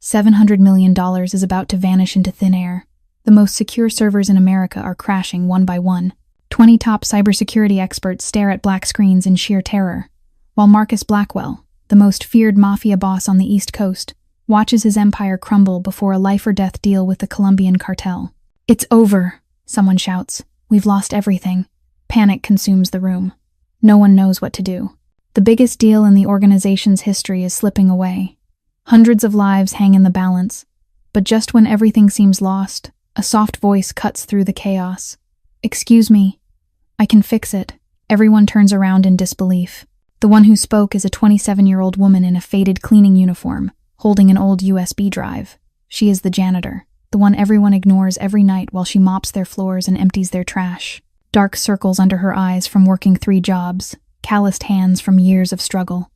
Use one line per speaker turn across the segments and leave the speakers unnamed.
$700 million is about to vanish into thin air. The most secure servers in America are crashing one by one. 20 top cybersecurity experts stare at black screens in sheer terror, while Marcus Blackwell, the most feared mafia boss on the East Coast, watches his empire crumble before a life-or-death deal with the Colombian cartel. "It's over," someone shouts. "We've lost everything." Panic consumes the room. No one knows what to do. The biggest deal in the organization's history is slipping away. Hundreds of lives hang in the balance, but just when everything seems lost, a soft voice cuts through the chaos. "Excuse me, I can fix it." Everyone turns around in disbelief. The one who spoke is a 27-year-old woman in a faded cleaning uniform, holding an old USB drive. She is the janitor, the one everyone ignores every night while she mops their floors and empties their trash. Dark circles under her eyes from working 3 jobs, calloused hands from years of struggle.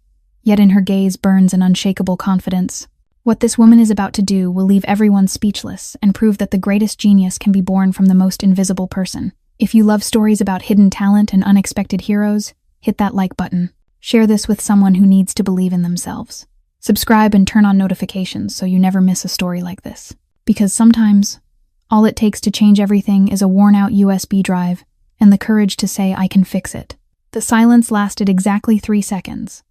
Yet in her gaze burns an unshakable confidence. What this woman is about to do will leave everyone speechless and prove that the greatest genius can be born from the most invisible person. If you love stories about hidden talent and unexpected heroes, hit that like button. Share this with someone who needs to believe in themselves. Subscribe and turn on notifications so you never miss a story like this. Because sometimes, all it takes to change everything is a worn-out USB drive and the courage to say, "I can fix it." The silence lasted exactly 3 seconds.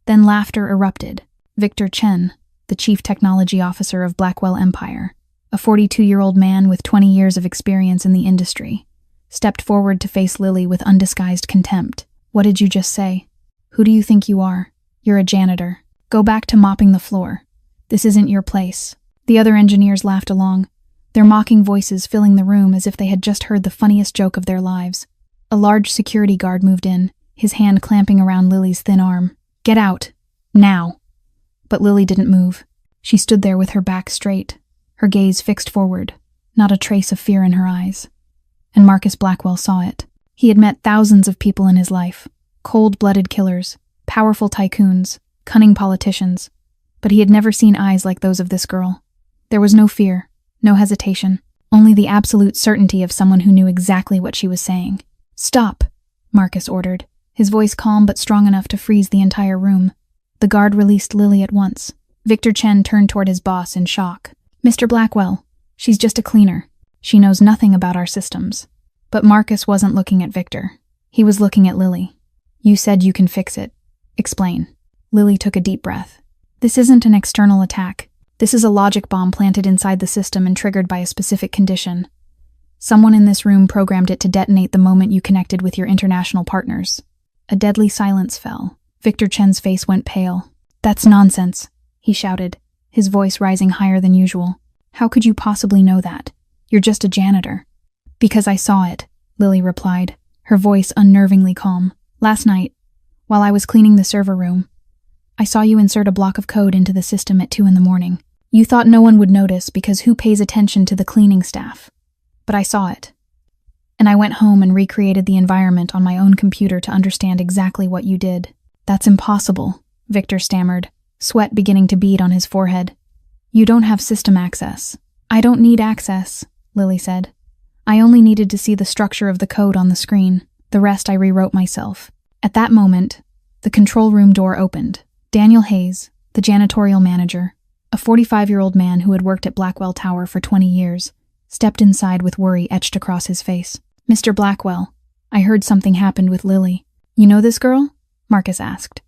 Then laughter erupted. Victor Chen, the chief technology officer of Blackwell Empire, a 42-year-old man with 20 years of experience in the industry, stepped forward to face Lily with undisguised contempt. "What did you just say? Who do you think you are? You're a janitor. Go back to mopping the floor. This isn't your place." The other engineers laughed along, their mocking voices filling the room as if they had just heard the funniest joke of their lives. A large security guard moved in, his hand clamping around Lily's thin arm. "Get out. Now." But Lily didn't move. She stood there with her back straight, her gaze fixed forward, not a trace of fear in her eyes. And Marcus Blackwell saw it. He had met thousands of people in his life, cold-blooded killers, powerful tycoons, cunning politicians, but he had never seen eyes like those of this girl. There was no fear, no hesitation, only the absolute certainty of someone who knew exactly what she was saying. "Stop," Marcus ordered, his voice calm but strong enough to freeze the entire room. The guard released Lily at once. Victor Chen turned toward his boss in shock. "Mr. Blackwell, she's just a cleaner. She knows nothing about our systems." But Marcus wasn't looking at Victor. He was looking at Lily. "You said you can fix it. Explain." Lily took a deep breath. "This isn't an external attack. This is a logic bomb planted inside the system and triggered by a specific condition. Someone in this room programmed it to detonate the moment you connected with your international partners." A deadly silence fell. Victor Chen's face went pale. "That's nonsense," he shouted, his voice rising higher than usual. "How could you possibly know that? You're just a janitor." "Because I saw it," Lily replied, her voice unnervingly calm. "Last night, while I was cleaning the server room, I saw you insert a block of code into the system at 2 a.m. You thought no one would notice because who pays attention to the cleaning staff? But I saw it. And I went home and recreated the environment on my own computer to understand exactly what you did." "That's impossible," Victor stammered, sweat beginning to bead on his forehead. "You don't have system access." "I don't need access," Lily said. "I only needed to see the structure of the code on the screen. The rest I rewrote myself." At that moment, the control room door opened. Daniel Hayes, the janitorial manager, a 45-year-old man who had worked at Blackwell Tower for 20 years, stepped inside with worry etched across his face. "Mr. Blackwell, I heard something happened with Lily." "You know this girl?" Marcus asked.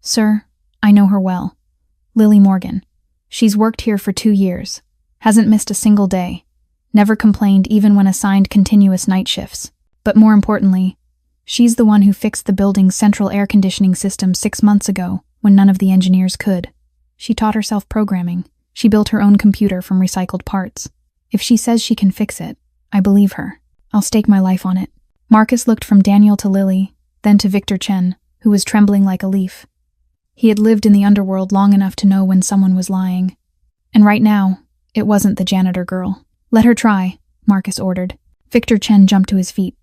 "Sir, I know her well. Lily Morgan. She's worked here for 2 years, hasn't missed a single day, never complained even when assigned continuous night shifts. But more importantly, she's the one who fixed the building's central air conditioning system 6 months ago when none of the engineers could. She taught herself programming. She built her own computer from recycled parts. If she says she can fix it, I believe her. I'll stake my life on it." Marcus looked from Daniel to Lily, then to Victor Chen, who was trembling like a leaf. He had lived in the underworld long enough to know when someone was lying. And right now, it wasn't the janitor girl. "Let her try," Marcus ordered. Victor Chen jumped to his feet.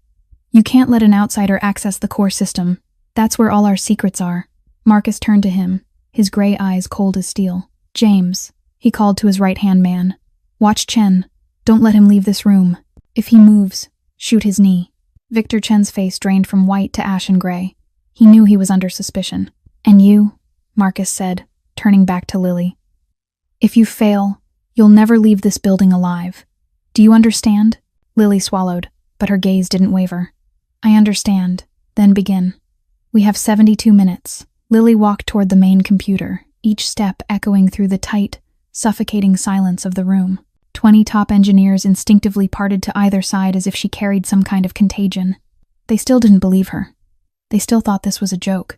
"You can't let an outsider access the core system. That's where all our secrets are." Marcus turned to him, his gray eyes cold as steel. "James," he called to his right-hand man. "Watch Chen. Don't let him leave this room. If he moves, shoot his knee." Victor Chen's face drained from white to ashen gray. He knew he was under suspicion. "And you?" Marcus said, turning back to Lily. If you fail, you'll never leave this building alive. Do you understand? Lily swallowed, but her gaze didn't waver. I understand. Then begin. We have 72 minutes. Lily walked toward the main computer, each step echoing through the tight, suffocating silence of the room. 20 top engineers instinctively parted to either side as if she carried some kind of contagion. They still didn't believe her. They still thought this was a joke.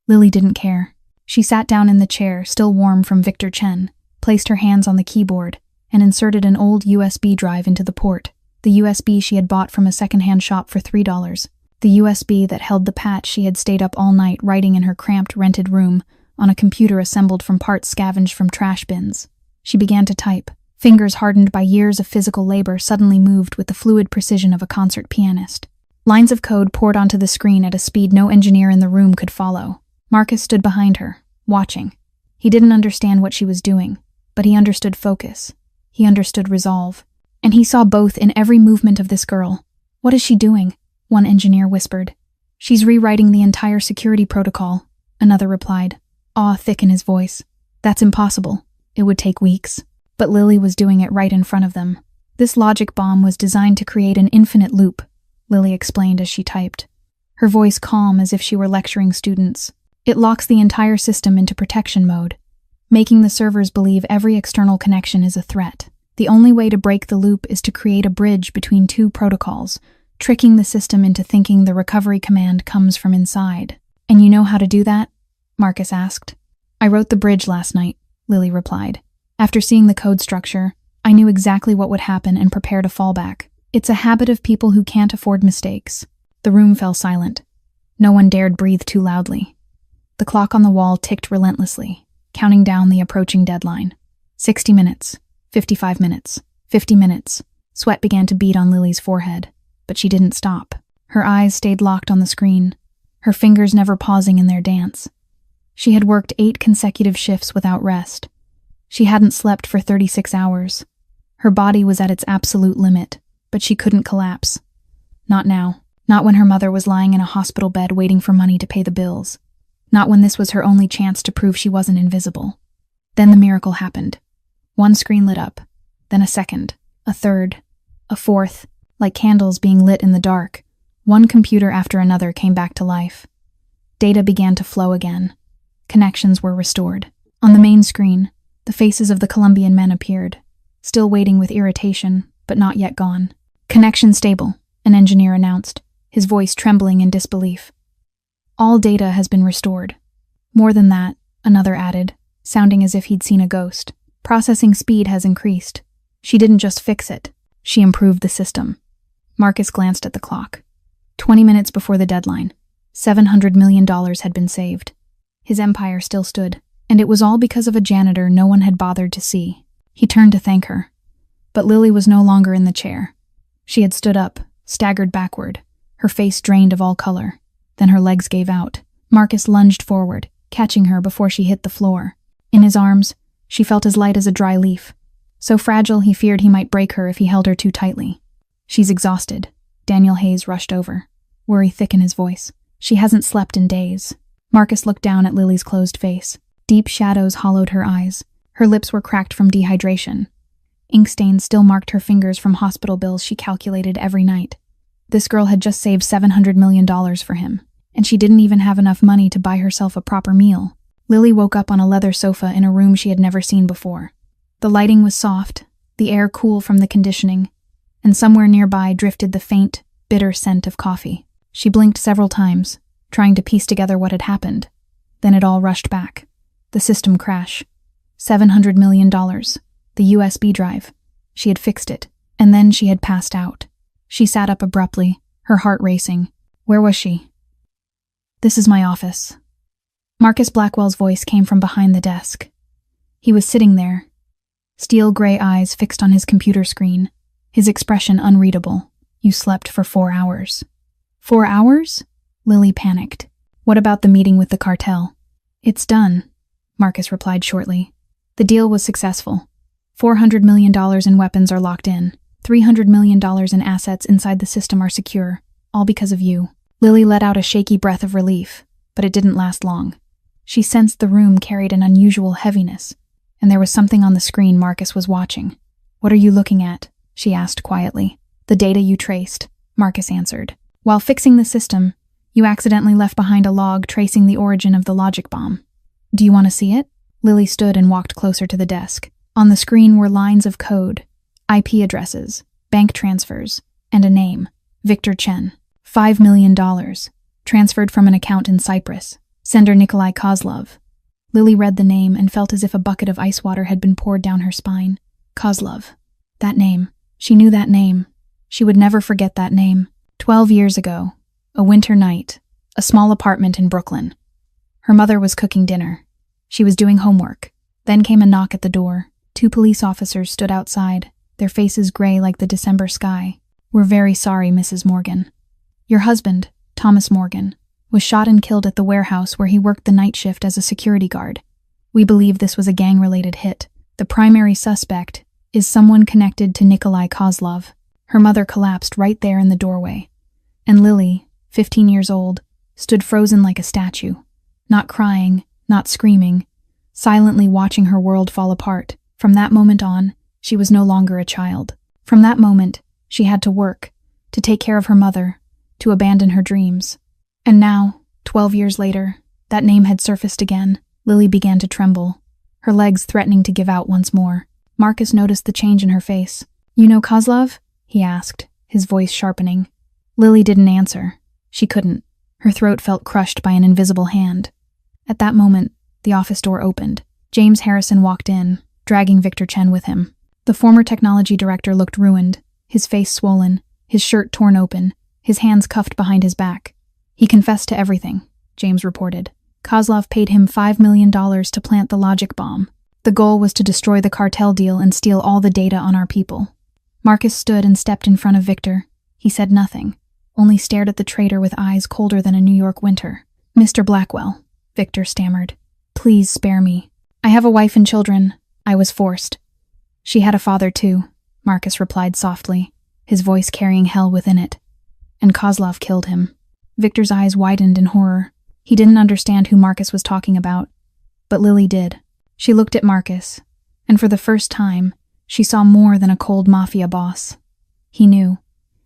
Lily didn't care. She sat down in the chair, still warm from Victor Chen, placed her hands on the keyboard, and inserted an old USB drive into the port. The USB she had bought from a secondhand shop for $3. The USB that held the patch she had stayed up all night writing in her cramped, rented room on a computer assembled from parts scavenged from trash bins. She began to type. Fingers hardened by years of physical labor suddenly moved with the fluid precision of a concert pianist. Lines of code poured onto the screen at a speed no engineer in the room could follow. Marcus stood behind her, watching. He didn't understand what she was doing, but he understood focus. He understood resolve. And he saw both in every movement of this girl. What is she doing? One engineer whispered. She's rewriting the entire security protocol, another replied, awe thick in his voice. That's impossible. It would take weeks. But Lily was doing it right in front of them. This logic bomb was designed to create an infinite loop, Lily explained as she typed. Her voice calm as if she were lecturing students. It locks the entire system into protection mode, making the servers believe every external connection is a threat. The only way to break the loop is to create a bridge between two protocols, tricking the system into thinking the recovery command comes from inside. And you know how to do that? Marcus asked. I wrote the bridge last night, Lily replied. After seeing the code structure, I knew exactly what would happen and prepared a fallback. It's a habit of people who can't afford mistakes. The room fell silent. No one dared breathe too loudly. The clock on the wall ticked relentlessly, counting down the approaching deadline. 60 minutes, 55 minutes, 50 minutes. Sweat began to bead on Lily's forehead, but she didn't stop. Her eyes stayed locked on the screen, her fingers never pausing in their dance. She had worked 8 consecutive shifts without rest. She hadn't slept for 36 hours. Her body was at its absolute limit, but she couldn't collapse. Not now. Not when her mother was lying in a hospital bed waiting for money to pay the bills. Not when this was her only chance to prove she wasn't invisible. Then the miracle happened. One screen lit up, then a second, a third, a fourth, like candles being lit in the dark. One computer after another came back to life. Data began to flow again. Connections were restored. On the main screen, the faces of the Colombian men appeared, still waiting with irritation, but not yet gone. Connection stable, an engineer announced, his voice trembling in disbelief. All data has been restored. More than that, another added, sounding as if he'd seen a ghost. Processing speed has increased. She didn't just fix it, she improved the system. Marcus glanced at the clock. 20 minutes before the deadline, $700 million had been saved. His empire still stood, and it was all because of a janitor no one had bothered to see. He turned to thank her. But Lily was no longer in the chair. She had stood up, staggered backward, her face drained of all color. Then her legs gave out. Marcus lunged forward, catching her before she hit the floor. In his arms, she felt as light as a dry leaf. So fragile he feared he might break her if he held her too tightly. She's exhausted. Daniel Hayes rushed over, worry thick in his voice. She hasn't slept in days. Marcus looked down at Lily's closed face. Deep shadows hollowed her eyes. Her lips were cracked from dehydration. Ink stains still marked her fingers from hospital bills she calculated every night. This girl had just saved $700 million for him, and she didn't even have enough money to buy herself a proper meal. Lily woke up on a leather sofa in a room she had never seen before. The lighting was soft, the air cool from the conditioning, and somewhere nearby drifted the faint, bitter scent of coffee. She blinked several times, trying to piece together what had happened. Then it all rushed back. The system crash. $700 million. The USB drive. She had fixed it, and then she had passed out. She sat up abruptly, her heart racing. Where was she? This is my office. Marcus Blackwell's voice came from behind the desk. He was sitting there, steel gray eyes fixed on his computer screen, his expression unreadable. You slept for 4 hours. 4 hours? Lily panicked. What about the meeting with the cartel? It's done, Marcus replied shortly. The deal was successful. $400 million in weapons are locked in. $300 million in assets inside the system are secure, all because of you. Lily let out a shaky breath of relief, but it didn't last long. She sensed the room carried an unusual heaviness. and there was something on the screen Marcus was watching. "What are you looking at?" she asked quietly. "The data you traced," Marcus answered. "While fixing the system, you accidentally left behind a log tracing the origin of the logic bomb. Do you want to see it?" Lily stood and walked closer to the desk. On the screen were lines of code, IP addresses, bank transfers, and a name, Victor Chen. $5 million, transferred from an account in Cyprus. Sender Nikolai Kozlov. Lily read the name and felt as if a bucket of ice water had been poured down her spine. Kozlov. That name. She knew that name. She would never forget that name. 12 years ago. A winter night. A small apartment in Brooklyn. Her mother was cooking dinner. She was doing homework. Then came a knock at the door. 2 police officers stood outside, their faces gray like the December sky. "We're very sorry, Mrs. Morgan. Your husband, Thomas Morgan, was shot and killed at the warehouse where he worked the night shift as a security guard. We believe this was a gang-related hit. The primary suspect is someone connected to Nikolai Kozlov." Her mother collapsed right there in the doorway. And Lily, 15 years old, stood frozen like a statue. Not crying, not screaming, silently watching her world fall apart. From that moment on, she was no longer a child. From that moment, she had to work, to take care of her mother, to abandon her dreams. And now, 12 years later, that name had surfaced again. Lily began to tremble, her legs threatening to give out once more. Marcus noticed the change in her face. "You know Kozlov?" he asked, his voice sharpening. Lily didn't answer. She couldn't. Her throat felt crushed by an invisible hand. At that moment, the office door opened. James Harrison walked in, dragging Victor Chen with him. The former technology director looked ruined, his face swollen, his shirt torn open, his hands cuffed behind his back. "He confessed to everything," James reported. "Kozlov paid him $5 million to plant the logic bomb. The goal was to destroy the cartel deal and steal all the data on our people." Marcus stood and stepped in front of Victor. He said nothing, only stared at the traitor with eyes colder than a New York winter. "Mr. Blackwell," Victor stammered. "Please spare me. I have a wife and children. I was forced." "She had a father too," Marcus replied softly, his voice carrying hell within it. "And Kozlov killed him." Victor's eyes widened in horror. He didn't understand who Marcus was talking about, but Lily did. She looked at Marcus, and for the first time, she saw more than a cold mafia boss. He knew.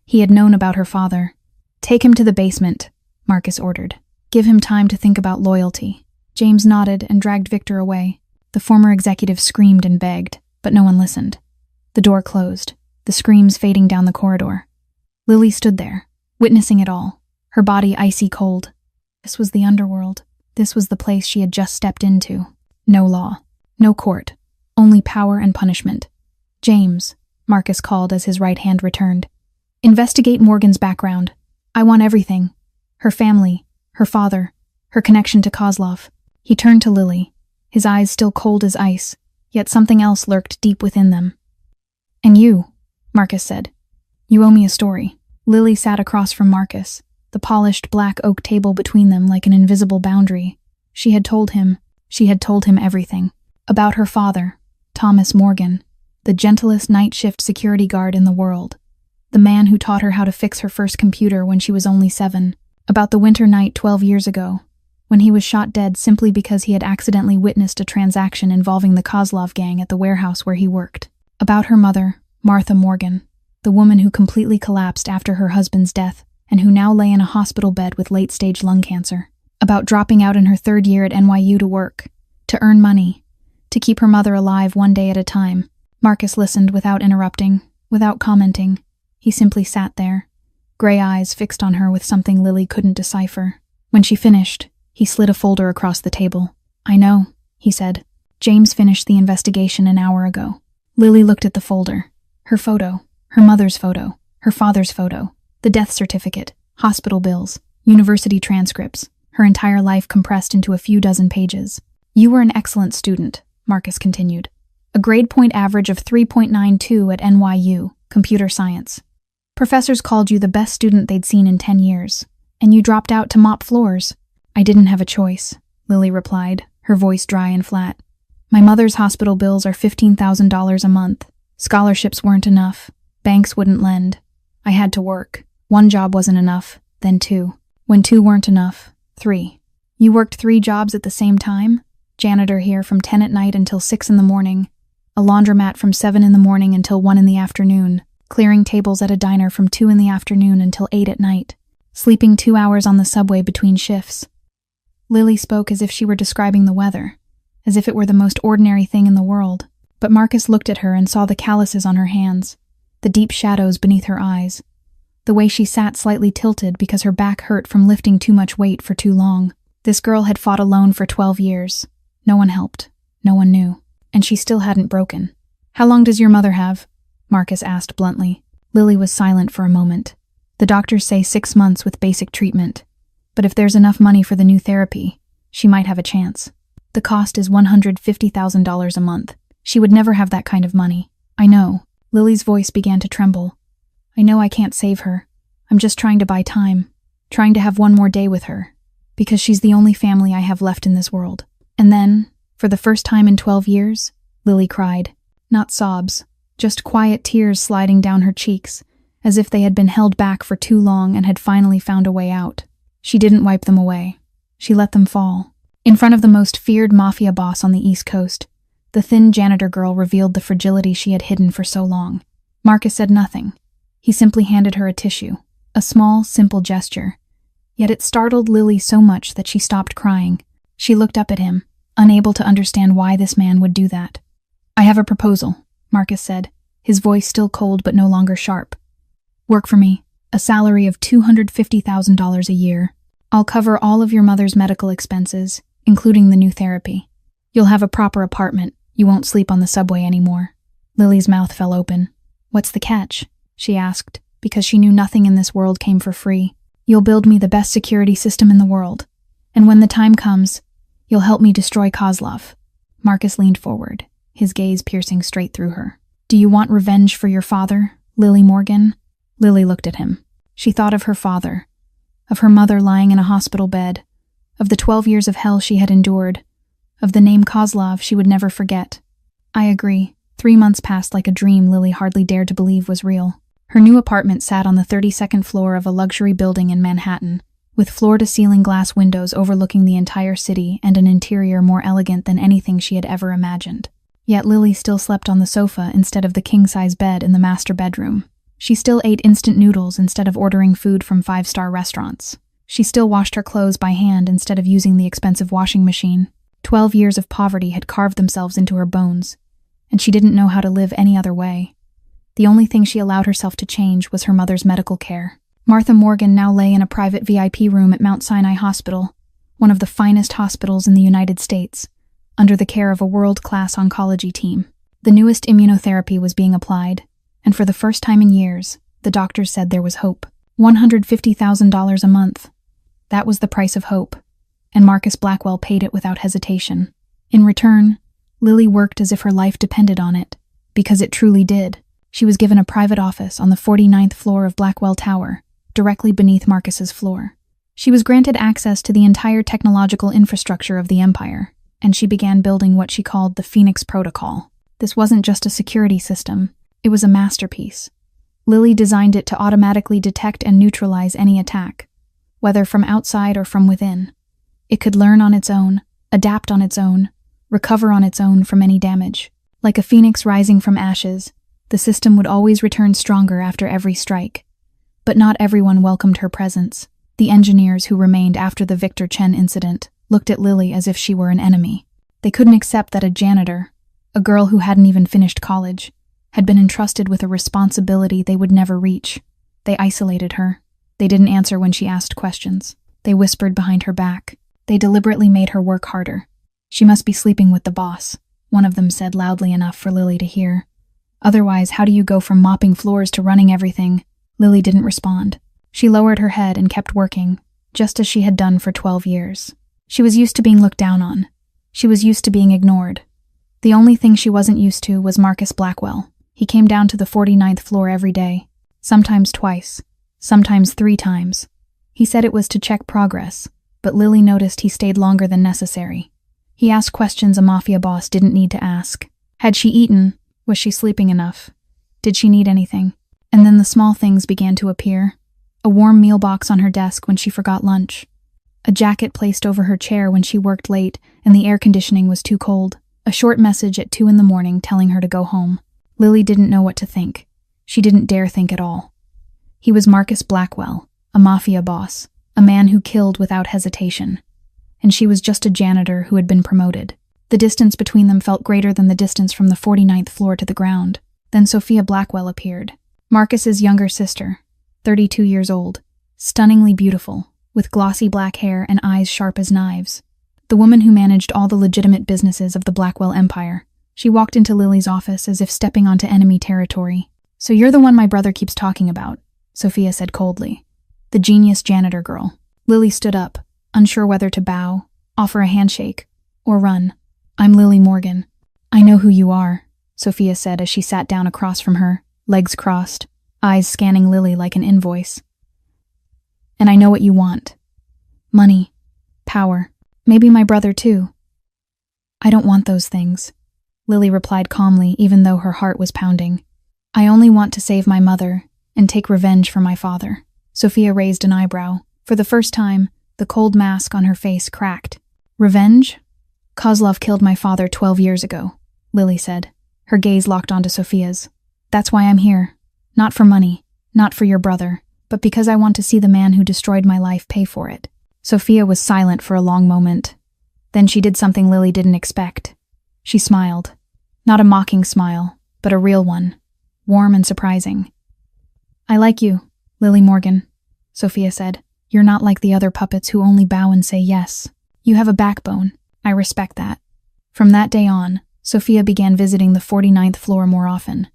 He had known about her father. "Take him to the basement," Marcus ordered. "Give him time to think about loyalty." James nodded and dragged Victor away. The former executive screamed and begged, but no one listened. The door closed, the screams fading down the corridor. Lily stood there, witnessing it all, her body icy cold. This was the underworld. This was the place she had just stepped into. No law, no court, only power and punishment. "James," Marcus called as his right hand returned. "Investigate Morgan's background. I want everything. Her family, her father, her connection to Kozlov." He turned to Lily, his eyes still cold as ice, yet something else lurked deep within them. "And you," Marcus said. "You owe me a story." Lily sat across from Marcus, the polished black oak table between them like an invisible boundary. She had told him everything. About her father, Thomas Morgan, the gentlest night shift security guard in the world. The man who taught her how to fix her first computer when she was only 7. About the winter night 12 years ago, when he was shot dead simply because he had accidentally witnessed a transaction involving the Kozlov gang at the warehouse where he worked. About her mother, Martha Morgan, the woman who completely collapsed after her husband's death and who now lay in a hospital bed with late-stage lung cancer. About dropping out in her 3rd year at NYU to work, to earn money, to keep her mother alive one day at a time. Marcus listened without interrupting, without commenting. He simply sat there, gray eyes fixed on her with something Lily couldn't decipher. When she finished, he slid a folder across the table. "I know," he said. "James finished the investigation an hour ago." Lily looked at the folder. Her photo, her mother's photo, her father's photo, the death certificate, hospital bills, university transcripts, her entire life compressed into a few dozen pages. "You were an excellent student," Marcus continued. "A grade point average of 3.92 at NYU, computer science. Professors called you the best student they'd seen in 10 years, and you dropped out to mop floors." "I didn't have a choice," Lily replied, her voice dry and flat. "My mother's hospital bills are $15,000 a month. Scholarships weren't enough. Banks wouldn't lend. I had to work. One job wasn't enough, then 2. When 2 weren't enough, 3. "You worked 3 jobs at the same time?" Janitor here from 10 at night until 6 in the morning. A laundromat from 7 in the morning until 1 in the afternoon. Clearing tables at a diner from 2 in the afternoon until 8 at night. Sleeping 2 hours on the subway between shifts. Lily spoke as if she were describing the weather, as if it were the most ordinary thing in the world. But Marcus looked at her and saw the calluses on her hands, the deep shadows beneath her eyes, the way she sat slightly tilted because her back hurt from lifting too much weight for too long. This girl had fought alone for 12 years. No one helped. No one knew. And she still hadn't broken. "How long does your mother have?" Marcus asked bluntly. Lily was silent for a moment. "The doctors say 6 months with basic treatment. But if there's enough money for the new therapy, she might have a chance. The cost is $150,000 a month. She would never have that kind of money." "I know." Lily's voice began to tremble. "I know I can't save her. I'm just trying to buy time. Trying to have one more day with her. Because she's the only family I have left in this world." And then, for the first time in 12 years, Lily cried. Not sobs, just quiet tears sliding down her cheeks, as if they had been held back for too long and had finally found a way out. She didn't wipe them away. She let them fall. In front of the most feared mafia boss on the East Coast, the thin janitor girl revealed the fragility she had hidden for so long. Marcus said nothing. He simply handed her a tissue, a small, simple gesture. Yet it startled Lily so much that she stopped crying. She looked up at him, unable to understand why this man would do that. "I have a proposal," Marcus said, his voice still cold but no longer sharp. "Work for me. A salary of $250,000 a year. I'll cover all of your mother's medical expenses, including the new therapy. You'll have a proper apartment. You won't sleep on the subway anymore." Lily's mouth fell open. "What's the catch?" she asked, because she knew nothing in this world came for free. "You'll build me the best security system in the world. And when the time comes, you'll help me destroy Kozlov." Marcus leaned forward, his gaze piercing straight through her. "Do you want revenge for your father, Lily Morgan?" Lily looked at him. She thought of her father, of her mother lying in a hospital bed, of the 12 years of hell she had endured, of the name Kozlov she would never forget. "I agree." 3 months passed like a dream Lily hardly dared to believe was real. Her new apartment sat on the 32nd floor of a luxury building in Manhattan, with floor-to-ceiling glass windows overlooking the entire city and an interior more elegant than anything she had ever imagined. Yet Lily still slept on the sofa instead of the king-size bed in the master bedroom. She still ate instant noodles instead of ordering food from 5-star restaurants. She still washed her clothes by hand instead of using the expensive washing machine. 12 years of poverty had carved themselves into her bones, and she didn't know how to live any other way. The only thing she allowed herself to change was her mother's medical care. Martha Morgan now lay in a private VIP room at Mount Sinai Hospital, one of the finest hospitals in the United States, under the care of a world-class oncology team. The newest immunotherapy was being applied, and for the first time in years, the doctors said there was hope. $150,000 a month. That was the price of hope, and Marcus Blackwell paid it without hesitation. In return, Lily worked as if her life depended on it, because it truly did. She was given a private office on the 49th floor of Blackwell Tower, directly beneath Marcus's floor. She was granted access to the entire technological infrastructure of the empire, and she began building what she called the Phoenix Protocol. This wasn't just a security system, it was a masterpiece. Lily designed it to automatically detect and neutralize any attack, whether from outside or from within. It could learn on its own, adapt on its own, recover on its own from any damage. Like a phoenix rising from ashes, the system would always return stronger after every strike. But not everyone welcomed her presence. The engineers who remained after the Victor Chen incident looked at Lily as if she were an enemy. They couldn't accept that a janitor, a girl who hadn't even finished college, had been entrusted with a responsibility they would never reach. They isolated her. They didn't answer when she asked questions. They whispered behind her back. They deliberately made her work harder. "She must be sleeping with the boss," one of them said loudly enough for Lily to hear. "Otherwise, how do you go from mopping floors to running everything?" Lily didn't respond. She lowered her head and kept working, just as she had done for 12 years. She was used to being looked down on. She was used to being ignored. The only thing she wasn't used to was Marcus Blackwell. He came down to the 49th floor every day, sometimes twice, sometimes 3 times. He said it was to check progress, but Lily noticed he stayed longer than necessary. He asked questions a mafia boss didn't need to ask. Had she eaten? Was she sleeping enough? Did she need anything? And then the small things began to appear. A warm meal box on her desk when she forgot lunch. A jacket placed over her chair when she worked late and the air conditioning was too cold. A short message at 2 in the morning telling her to go home. Lily didn't know what to think. She didn't dare think at all. He was Marcus Blackwell, a mafia boss, a man who killed without hesitation. And she was just a janitor who had been promoted. The distance between them felt greater than the distance from the 49th floor to the ground. Then Sophia Blackwell appeared. Marcus's younger sister, 32 years old, stunningly beautiful, with glossy black hair and eyes sharp as knives. The woman who managed all the legitimate businesses of the Blackwell Empire. She walked into Lily's office as if stepping onto enemy territory. "So you're the one my brother keeps talking about," Sophia said coldly. "The genius janitor girl." Lily stood up, unsure whether to bow, offer a handshake, or run. "I'm Lily Morgan." "I know who you are," Sophia said as she sat down across from her, legs crossed, eyes scanning Lily like an invoice. "And I know what you want. Money. Power. Maybe my brother too." "I don't want those things," Lily replied calmly even though her heart was pounding. "I only want to save my mother and take revenge for my father." Sophia raised an eyebrow. For the first time, the cold mask on her face cracked. "Revenge? Kozlov killed my father 12 years ago," Lily said. Her gaze locked onto Sophia's. "That's why I'm here. Not for money, not for your brother, but because I want to see the man who destroyed my life pay for it." Sophia was silent for a long moment. Then she did something Lily didn't expect. She smiled. Not a mocking smile, but a real one. Warm and surprising. "I like you, Lily Morgan," Sophia said. "You're not like the other puppets who only bow and say yes. You have a backbone. I respect that." From that day on, Sophia began visiting the 49th floor more often.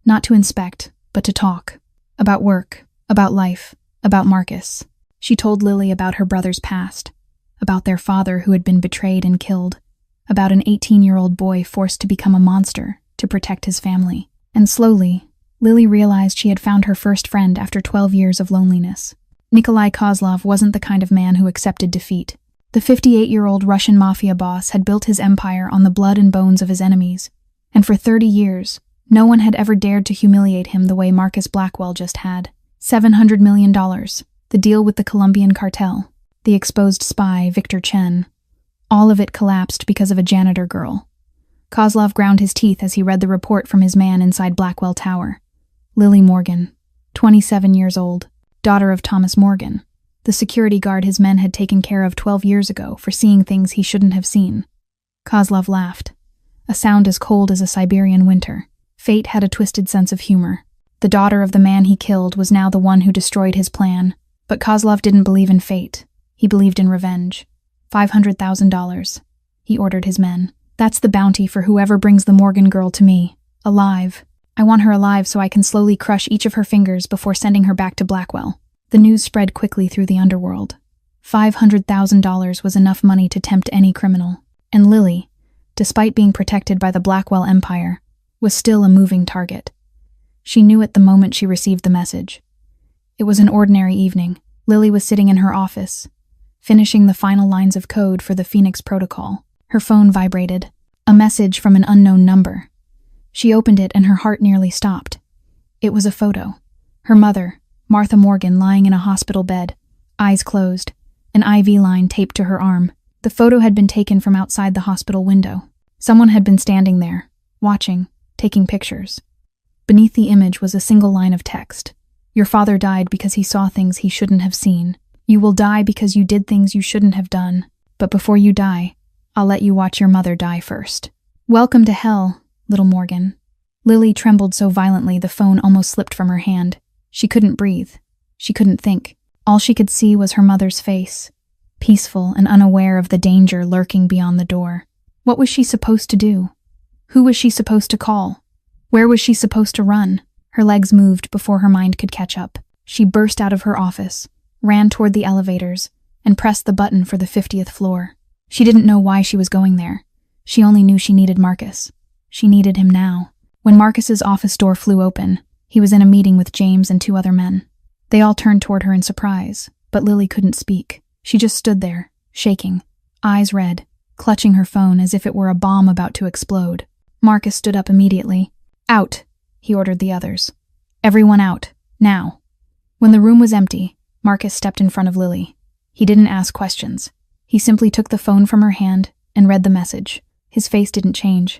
Not to inspect, but to talk. About work, about life, about Marcus. She told Lily about her brother's past, about their father who had been betrayed and killed, about an 18-year-old boy forced to become a monster to protect his family. And slowly, Lily realized she had found her first friend after 12 years of loneliness. Nikolai Kozlov wasn't the kind of man who accepted defeat. The 58-year-old Russian mafia boss had built his empire on the blood and bones of his enemies, and for 30 years, no one had ever dared to humiliate him the way Marcus Blackwell just had. $700 million, the deal with the Colombian cartel, the exposed spy, Victor Chen. All of it collapsed because of a janitor girl. Kozlov ground his teeth as he read the report from his man inside Blackwell Tower. Lily Morgan, 27 years old, daughter of Thomas Morgan, the security guard his men had taken care of 12 years ago for seeing things he shouldn't have seen. Kozlov laughed, a sound as cold as a Siberian winter. Fate had a twisted sense of humor. The daughter of the man he killed was now the one who destroyed his plan, but Kozlov didn't believe in fate. He believed in revenge. $500,000. He ordered his men. "That's the bounty for whoever brings the Morgan girl to me. Alive. I want her alive so I can slowly crush each of her fingers before sending her back to Blackwell." The news spread quickly through the underworld. $500,000 was enough money to tempt any criminal. And Lily, despite being protected by the Blackwell Empire, was still a moving target. She knew it the moment she received the message. It was an ordinary evening. Lily was sitting in her office, finishing the final lines of code for the Phoenix Protocol. Her phone vibrated. A message from an unknown number. She opened it and her heart nearly stopped. It was a photo. Her mother, Martha Morgan, lying in a hospital bed, eyes closed, an IV line taped to her arm. The photo had been taken from outside the hospital window. Someone had been standing there, watching, taking pictures. Beneath the image was a single line of text. "Your father died because he saw things he shouldn't have seen. You will die because you did things you shouldn't have done. But before you die, I'll let you watch your mother die first. Welcome to hell, little Morgan." Lily trembled so violently the phone almost slipped from her hand. She couldn't breathe. She couldn't think. All she could see was her mother's face, peaceful and unaware of the danger lurking beyond the door. What was she supposed to do? Who was she supposed to call? Where was she supposed to run? Her legs moved before her mind could catch up. She burst out of her office, ran toward the elevators, and pressed the button for the 50th floor. She didn't know why she was going there. She only knew she needed Marcus. She needed him now. When Marcus's office door flew open, he was in a meeting with James and 2 other men. They all turned toward her in surprise, but Lily couldn't speak. She just stood there, shaking, eyes red, clutching her phone as if it were a bomb about to explode. Marcus stood up immediately. "Out," he ordered the others. "Everyone out, now." When the room was empty, Marcus stepped in front of Lily. He didn't ask questions. He simply took the phone from her hand and read the message. His face didn't change,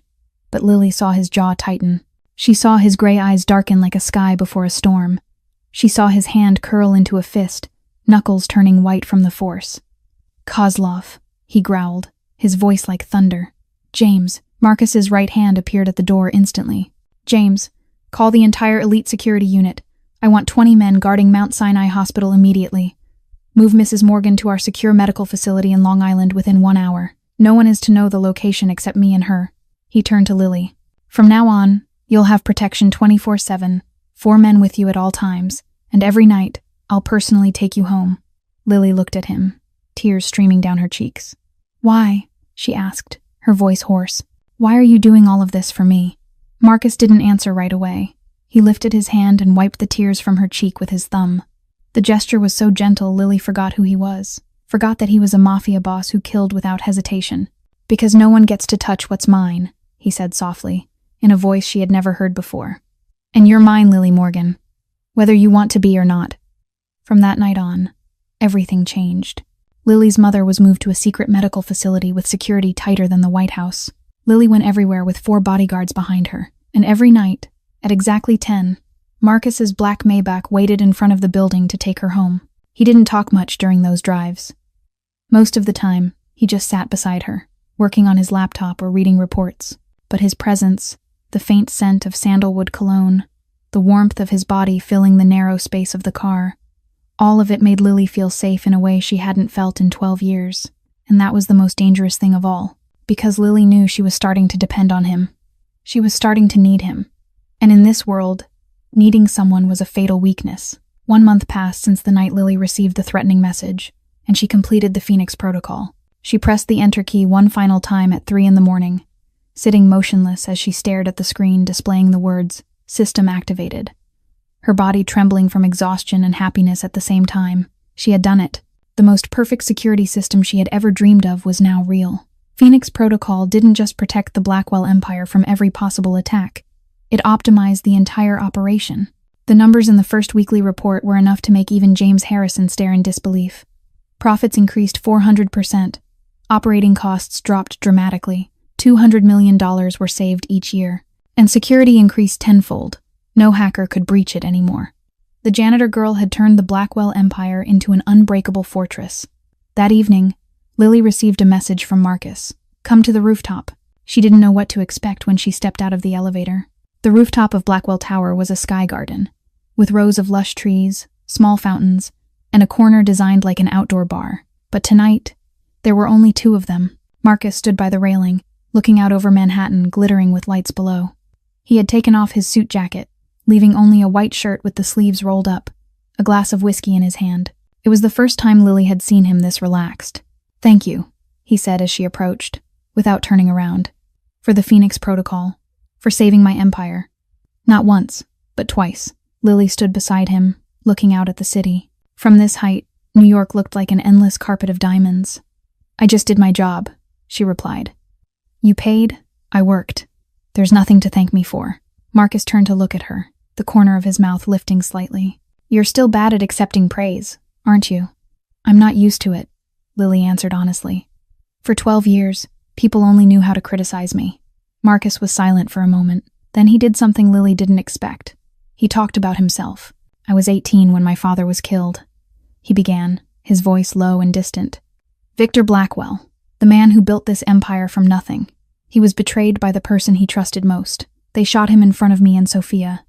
but Lily saw his jaw tighten. She saw his gray eyes darken like a sky before a storm. She saw his hand curl into a fist, knuckles turning white from the force. "Kozlov," he growled, his voice like thunder. "James." Marcus's right hand appeared at the door instantly. "James, call the entire elite security unit. I want 20 men guarding Mount Sinai Hospital immediately. Move Mrs. Morgan to our secure medical facility in Long Island within 1 hour. No one is to know the location except me and her." He turned to Lily. "From now on, you'll have protection 24/7, 4 men with you at all times, and every night, I'll personally take you home." Lily looked at him, tears streaming down her cheeks. "Why?" she asked, her voice hoarse. "Why are you doing all of this for me?" Marcus didn't answer right away. He lifted his hand and wiped the tears from her cheek with his thumb. The gesture was so gentle, Lily forgot who he was, forgot that he was a mafia boss who killed without hesitation. "Because no one gets to touch what's mine," he said softly, in a voice she had never heard before. "And you're mine, Lily Morgan, whether you want to be or not." From that night on, everything changed. Lily's mother was moved to a secret medical facility with security tighter than the White House. Lily went everywhere with 4 bodyguards behind her, and every night, at exactly 10, Marcus's black Maybach waited in front of the building to take her home. He didn't talk much during those drives. Most of the time, he just sat beside her, working on his laptop or reading reports. But his presence, the faint scent of sandalwood cologne, the warmth of his body filling the narrow space of the car, all of it made Lily feel safe in a way she hadn't felt in 12 years. And that was the most dangerous thing of all, because Lily knew she was starting to depend on him. She was starting to need him. And in this world, needing someone was a fatal weakness. 1 month passed since the night Lily received the threatening message, and she completed the Phoenix Protocol. She pressed the enter key one final time at 3 in the morning, sitting motionless as she stared at the screen displaying the words, "System activated." Her body trembling from exhaustion and happiness at the same time. She had done it. The most perfect security system she had ever dreamed of was now real. Phoenix Protocol didn't just protect the Blackwell Empire from every possible attack. It optimized the entire operation. The numbers in the first weekly report were enough to make even James Harrison stare in disbelief. Profits increased 400%. Operating costs dropped dramatically. $200 million were saved each year. And security increased tenfold. No hacker could breach it anymore. The janitor girl had turned the Blackwell Empire into an unbreakable fortress. That evening, Lily received a message from Marcus. "Come to the rooftop." She didn't know what to expect when she stepped out of the elevator. The rooftop of Blackwell Tower was a sky garden, with rows of lush trees, small fountains, and a corner designed like an outdoor bar. But tonight, there were only 2 of them. Marcus stood by the railing, looking out over Manhattan glittering with lights below. He had taken off his suit jacket, leaving only a white shirt with the sleeves rolled up, a glass of whiskey in his hand. It was the first time Lily had seen him this relaxed. "Thank you," he said as she approached, without turning around. "For the Phoenix Protocol. For saving my empire." Not once, but twice, Lily stood beside him, looking out at the city. From this height, New York looked like an endless carpet of diamonds. "I just did my job," she replied. "You paid, I worked. There's nothing to thank me for." Marcus turned to look at her, the corner of his mouth lifting slightly. "You're still bad at accepting praise, aren't you?" "I'm not used to it," Lily answered honestly. "For 12 years, people only knew how to criticize me." Marcus was silent for a moment. Then he did something Lily didn't expect. He talked about himself. "I was 18 when my father was killed," he began, his voice low and distant. "Victor Blackwell, the man who built this empire from nothing. He was betrayed by the person he trusted most. They shot him in front of me and Sophia.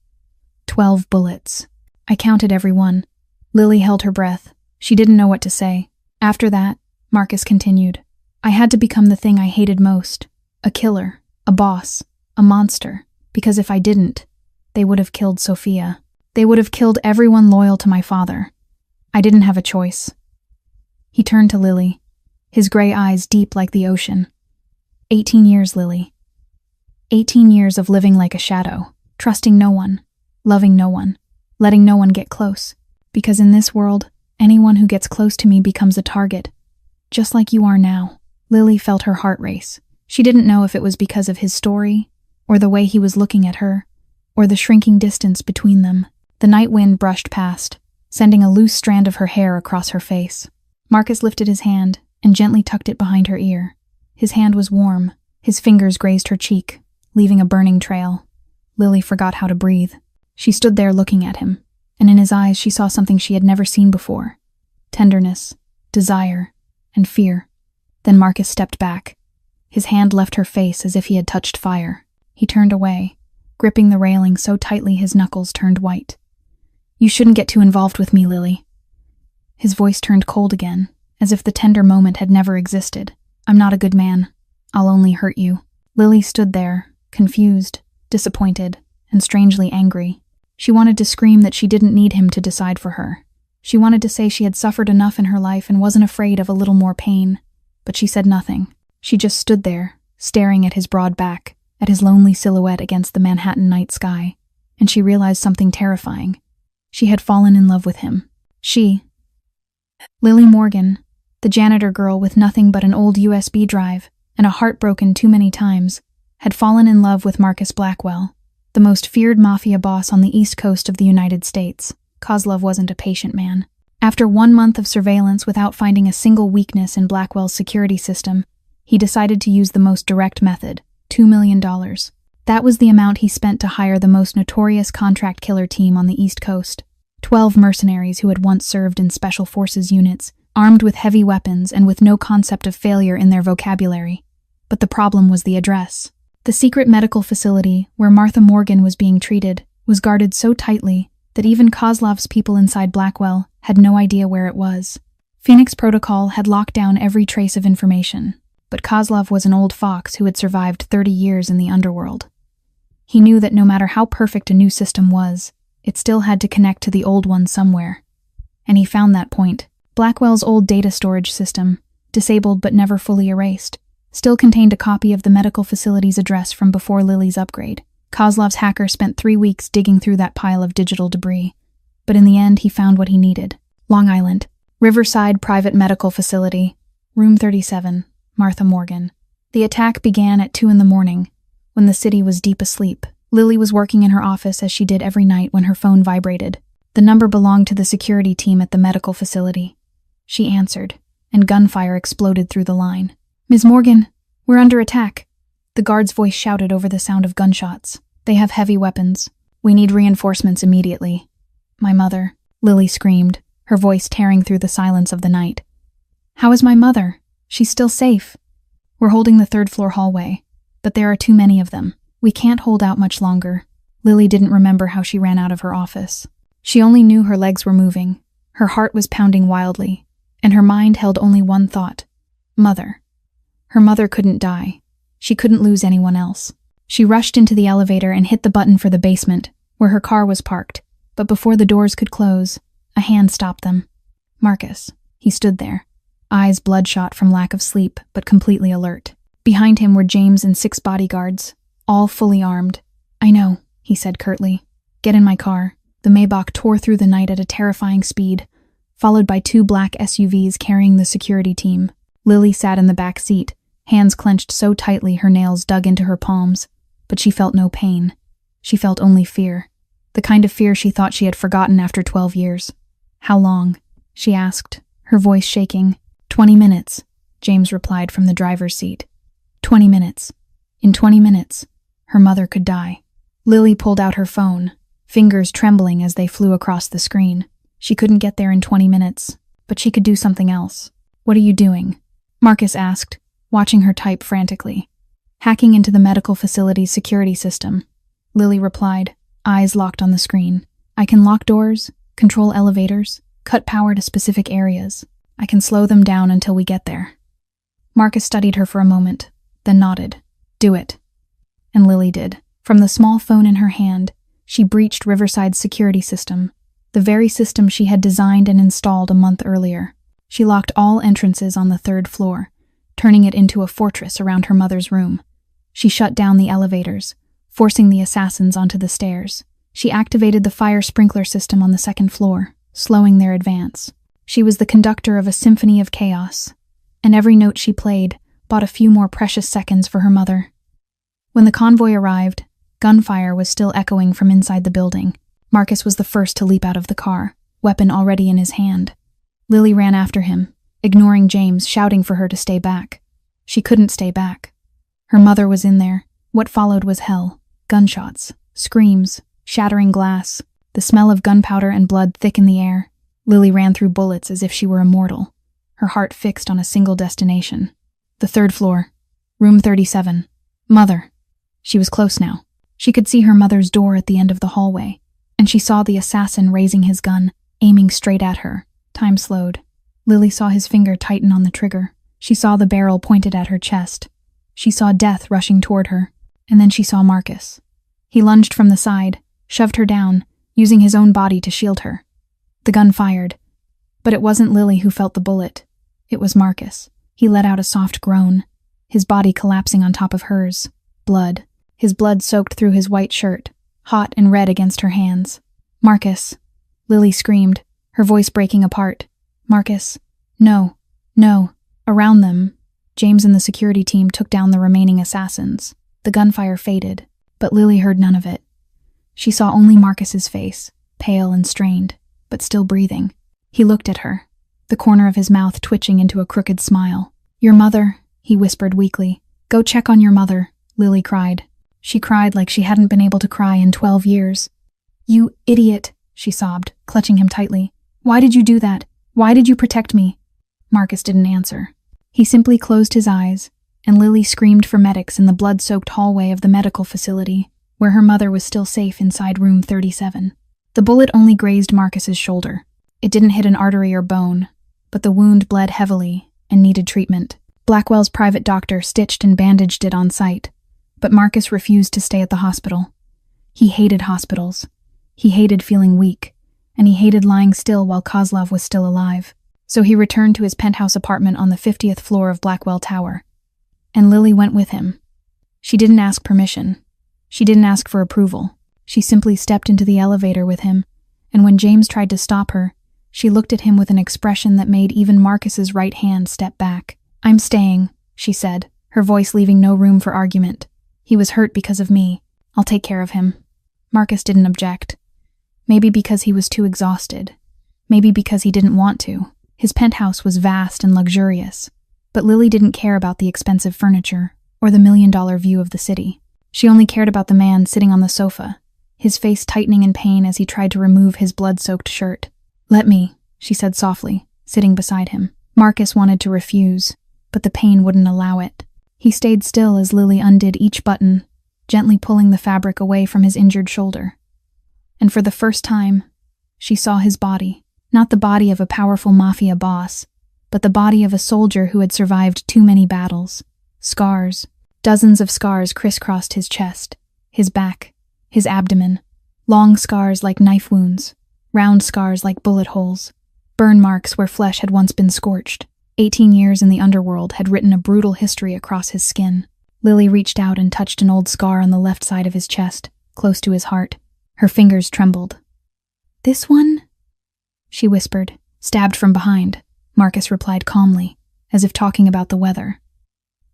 12 bullets. I counted every one." Lily held her breath. She didn't know what to say. "After that," Marcus continued, "I had to become the thing I hated most. A killer, a boss, a monster. Because if I didn't, they would have killed Sophia. They would have killed everyone loyal to my father. I didn't have a choice." He turned to Lily, his gray eyes deep like the ocean. 18 years, Lily. 18 years of living like a shadow, trusting no one, loving no one, letting no one get close. Because in this world, anyone who gets close to me becomes a target. Just like you are now. Lily felt her heart race. She didn't know if it was because of his story, or the way he was looking at her, or the shrinking distance between them. The night wind brushed past, sending a loose strand of her hair across her face. Marcus lifted his hand and gently tucked it behind her ear. His hand was warm. His fingers grazed her cheek, leaving a burning trail. Lily forgot how to breathe. She stood there looking at him, and in his eyes she saw something she had never seen before. Tenderness, desire, and fear. Then Marcus stepped back. His hand left her face as if he had touched fire. He turned away, gripping the railing so tightly his knuckles turned white. "You shouldn't get too involved with me, Lily." His voice turned cold again, as if the tender moment had never existed. "I'm not a good man. I'll only hurt you." Lily stood there, confused, disappointed, and strangely angry. She wanted to scream that she didn't need him to decide for her. She wanted to say she had suffered enough in her life and wasn't afraid of a little more pain, but she said nothing. She just stood there, staring at his broad back, at his lonely silhouette against the Manhattan night sky, and she realized something terrifying. She had fallen in love with him. Lily Morgan, the janitor girl with nothing but an old USB drive and a heart broken too many times, had fallen in love with Marcus Blackwell, the most feared mafia boss on the East Coast of the United States. Kozlov wasn't a patient man. After 1 month of surveillance without finding a single weakness in Blackwell's security system, he decided to use the most direct method, $2 million. That was the amount he spent to hire the most notorious contract killer team on the East Coast. 12 mercenaries who had once served in special forces units, armed with heavy weapons and with no concept of failure in their vocabulary. But the problem was the address. The secret medical facility where Martha Morgan was being treated was guarded so tightly that even Kozlov's people inside Blackwell had no idea where it was. Phoenix Protocol had locked down every trace of information, but Kozlov was an old fox who had survived 30 years in the underworld. He knew that no matter how perfect a new system was, it still had to connect to the old one somewhere. And he found that point. Blackwell's old data storage system, disabled but never fully erased, still contained a copy of the medical facility's address from before Lily's upgrade. Kozlov's hacker spent 3 weeks digging through that pile of digital debris, but in the end he found what he needed. Long Island, Riverside Private Medical Facility, Room 37, Martha Morgan. The attack began at 2 a.m, when the city was deep asleep. Lily was working in her office as she did every night when her phone vibrated. The number belonged to the security team at the medical facility. She answered, and gunfire exploded through the line. "Ms. Morgan, we're under attack." The guard's voice shouted over the sound of gunshots. "They have heavy weapons. We need reinforcements immediately." "My mother," Lily screamed, her voice tearing through the silence of the night. "How is my mother? She's still safe." "We're holding the 3rd-floor hallway, but there are too many of them. We can't hold out much longer." Lily didn't remember how she ran out of her office. She only knew her legs were moving, her heart was pounding wildly, and her mind held only one thought: mother. Her mother couldn't die. She couldn't lose anyone else. She rushed into the elevator and hit the button for the basement, where her car was parked, but before the doors could close, a hand stopped them. Marcus. He stood there, eyes bloodshot from lack of sleep, but completely alert. Behind him were James and 6 bodyguards, all fully armed. "I know," he said curtly. "Get in my car." The Maybach tore through the night at a terrifying speed, followed by 2 black SUVs carrying the security team. Lily sat in the back seat, hands clenched so tightly her nails dug into her palms, but she felt no pain. She felt only fear, the kind of fear she thought she had forgotten after 12 years. "How long?" she asked, her voice shaking. 20 minutes, James replied from the driver's seat. 20 minutes. In 20 minutes, her mother could die. Lily pulled out her phone, fingers trembling as they flew across the screen. She couldn't get there in 20 minutes, but she could do something else. "What are you doing?" Marcus asked, watching her type frantically. "Hacking into the medical facility's security system," Lily replied, eyes locked on the screen. "I can lock doors, control elevators, cut power to specific areas. I can slow them down until we get there." Marcus studied her for a moment, then nodded. "Do it." And Lily did. From the small phone in her hand, she breached Riverside's security system, the very system she had designed and installed a month earlier. She locked all entrances on the 3rd floor, turning it into a fortress around her mother's room. She shut down the elevators, forcing the assassins onto the stairs. She activated the fire sprinkler system on the 2nd floor, slowing their advance. She was the conductor of a symphony of chaos, and every note she played bought a few more precious seconds for her mother. When the convoy arrived, gunfire was still echoing from inside the building. Marcus was the first to leap out of the car, weapon already in his hand. Lily ran after him, ignoring James shouting for her to stay back. She couldn't stay back. Her mother was in there. What followed was hell. Gunshots, screams, shattering glass, the smell of gunpowder and blood thick in the air. Lily ran through bullets as if she were immortal, her heart fixed on a single destination. The 3rd floor, room 37. Mother. She was close now. She could see her mother's door at the end of the hallway, and she saw the assassin raising his gun, aiming straight at her. Time slowed. Lily saw his finger tighten on the trigger. She saw the barrel pointed at her chest. She saw death rushing toward her, and then she saw Marcus. He lunged from the side, shoved her down, using his own body to shield her. The gun fired, but it wasn't Lily who felt the bullet. It was Marcus. He let out a soft groan, his body collapsing on top of hers. Blood. His blood soaked through his white shirt, hot and red against her hands. Marcus. Lily screamed, her voice breaking apart. Marcus. No. No. Around them, James and the security team took down the remaining assassins. The gunfire faded, but Lily heard none of it. She saw only Marcus's face, pale and strained, but still breathing. He looked at her, the corner of his mouth twitching into a crooked smile. Your mother, he whispered weakly. Go check on your mother, Lily cried. She cried like she hadn't been able to cry in 12 years. You idiot, she sobbed, clutching him tightly. Why did you do that? Why did you protect me? Marcus didn't answer. He simply closed his eyes, and Lily screamed for medics in the blood-soaked hallway of the medical facility, where her mother was still safe inside room 37. The bullet only grazed Marcus's shoulder. It didn't hit an artery or bone, but the wound bled heavily and needed treatment. Blackwell's private doctor stitched and bandaged it on site, but Marcus refused to stay at the hospital. He hated hospitals. He hated feeling weak, and he hated lying still while Kozlov was still alive. So he returned to his penthouse apartment on the 50th floor of Blackwell Tower. And Lily went with him. She didn't ask permission. She didn't ask for approval. She simply stepped into the elevator with him, and when James tried to stop her, she looked at him with an expression that made even Marcus's right hand step back. I'm staying, she said, her voice leaving no room for argument. He was hurt because of me. I'll take care of him. Marcus didn't object. Maybe because he was too exhausted. Maybe because he didn't want to. His penthouse was vast and luxurious, but Lily didn't care about the expensive furniture or the million-dollar view of the city. She only cared about the man sitting on the sofa, his face tightening in pain as he tried to remove his blood-soaked shirt. Let me, she said softly, sitting beside him. Marcus wanted to refuse, but the pain wouldn't allow it. He stayed still as Lily undid each button, gently pulling the fabric away from his injured shoulder. And for the first time, she saw his body. Not the body of a powerful mafia boss, but the body of a soldier who had survived too many battles. Scars. Dozens of scars crisscrossed his chest, his back, his abdomen. Long scars like knife wounds, round scars like bullet holes, burn marks where flesh had once been scorched. 18 years in the underworld had written a brutal history across his skin. Lily reached out and touched an old scar on the left side of his chest, close to his heart. Her fingers trembled. This one? She whispered. Stabbed from behind, Marcus replied calmly, as if talking about the weather.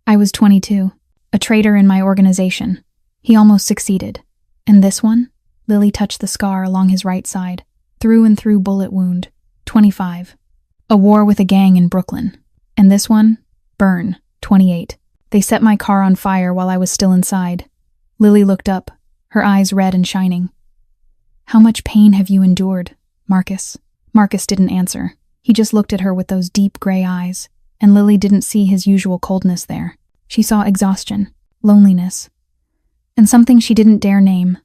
I was 22, a traitor in my organization. He almost succeeded. And this one? Lily touched the scar along his right side. Through and through bullet wound. 25. A war with a gang in Brooklyn. And this one? Burn. 28. They set my car on fire while I was still inside. Lily looked up, her eyes red and shining. How much pain have you endured, Marcus? Marcus didn't answer. He just looked at her with those deep gray eyes, and Lily didn't see his usual coldness there. She saw exhaustion, loneliness, and something she didn't dare name.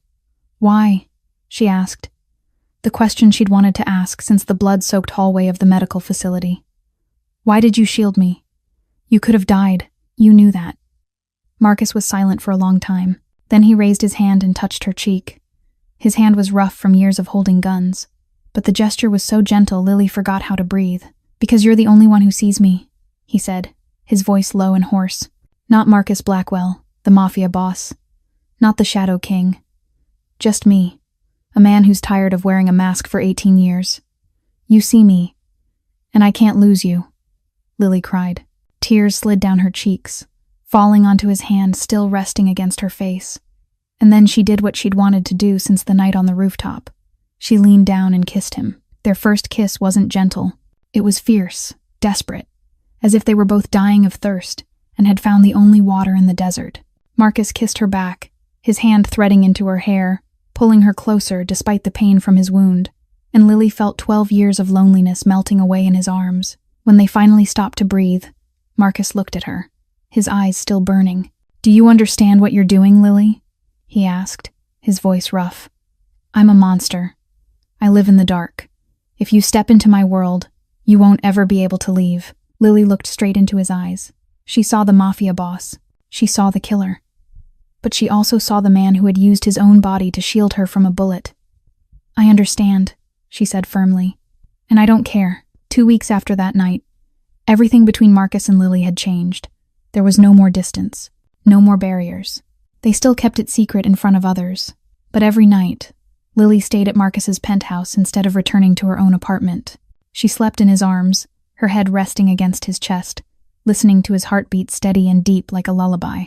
Why? She asked. The question she'd wanted to ask since the blood-soaked hallway of the medical facility. Why did you shield me? You could have died. You knew that. Marcus was silent for a long time. Then he raised his hand and touched her cheek. His hand was rough from years of holding guns, but the gesture was so gentle Lily forgot how to breathe. Because you're the only one who sees me, he said, his voice low and hoarse. Not Marcus Blackwell, the Mafia Boss. Not the Shadow King. Just me, a man who's tired of wearing a mask for 18 years. You see me, and I can't lose you, Lily cried. Tears slid down her cheeks, falling onto his hand still resting against her face. And then she did what she'd wanted to do since the night on the rooftop. She leaned down and kissed him. Their first kiss wasn't gentle. It was fierce, desperate. as if they were both dying of thirst and had found the only water in the desert. Marcus kissed her back, his hand threading into her hair, pulling her closer despite the pain from his wound, and Lily felt 12 years of loneliness melting away in his arms. When they finally stopped to breathe, Marcus looked at her, his eyes still burning. "Do you understand what you're doing, Lily?" he asked, his voice rough. "I'm a monster. I live in the dark. If you step into my world, you won't ever be able to leave." Lily looked straight into his eyes. She saw the Mafia Boss. She saw the killer. But she also saw the man who had used his own body to shield her from a bullet. "I understand," she said firmly. "And I don't care." 2 weeks after that night, everything between Marcus and Lily had changed. There was no more distance, no more barriers. They still kept it secret in front of others, but every night, Lily stayed at Marcus's penthouse instead of returning to her own apartment. She slept in his arms, her head resting against his chest, listening to his heartbeat steady and deep like a lullaby.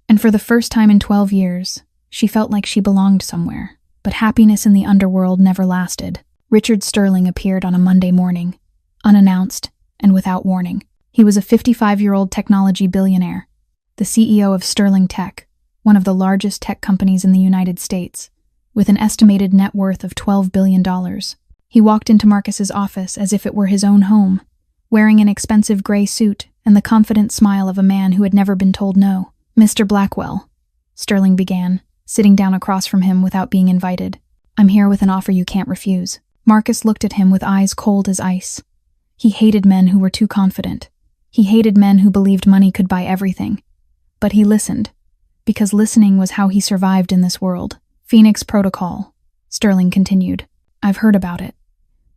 And for the first time in 12 years, she felt like she belonged somewhere. But happiness in the underworld never lasted. Richard Sterling appeared on a Monday morning, unannounced and without warning. He was a 55-year-old technology billionaire, the CEO of Sterling Tech, one of the largest tech companies in the United States, with an estimated net worth of $12 billion. He walked into Marcus's office as if it were his own home, wearing an expensive gray suit and the confident smile of a man who had never been told no. "Mr. Blackwell," Sterling began, sitting down across from him without being invited. "I'm here with an offer you can't refuse." Marcus looked at him with eyes cold as ice. He hated men who were too confident. He hated men who believed money could buy everything. But he listened, because listening was how he survived in this world. "Phoenix Protocol," Sterling continued. "I've heard about it.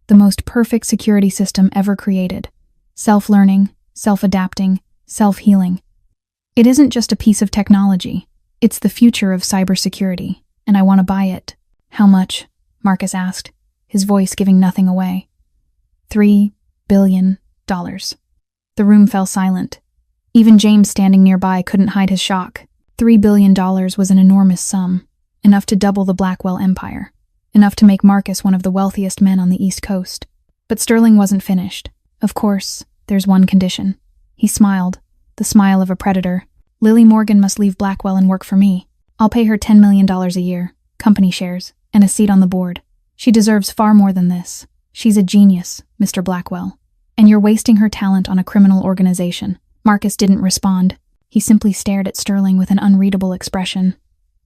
The most perfect security system ever created. Self-learning, self-adapting, self-healing. It isn't just a piece of technology. It's the future of cybersecurity, and I want to buy it." "How much?" Marcus asked, his voice giving nothing away. $3 billion. The room fell silent. Even James standing nearby couldn't hide his shock. $3 billion was an enormous sum, enough to double the Blackwell empire, enough to make Marcus one of the wealthiest men on the East Coast. But Sterling wasn't finished. "Of course, there's one condition." He smiled, the smile of a predator. "Lily Morgan must leave Blackwell and work for me. I'll pay her $10 million a year, company shares, and a seat on the board. She deserves far more than this. She's a genius, Mr. Blackwell. And you're wasting her talent on a criminal organization." Marcus didn't respond. He simply stared at Sterling with an unreadable expression.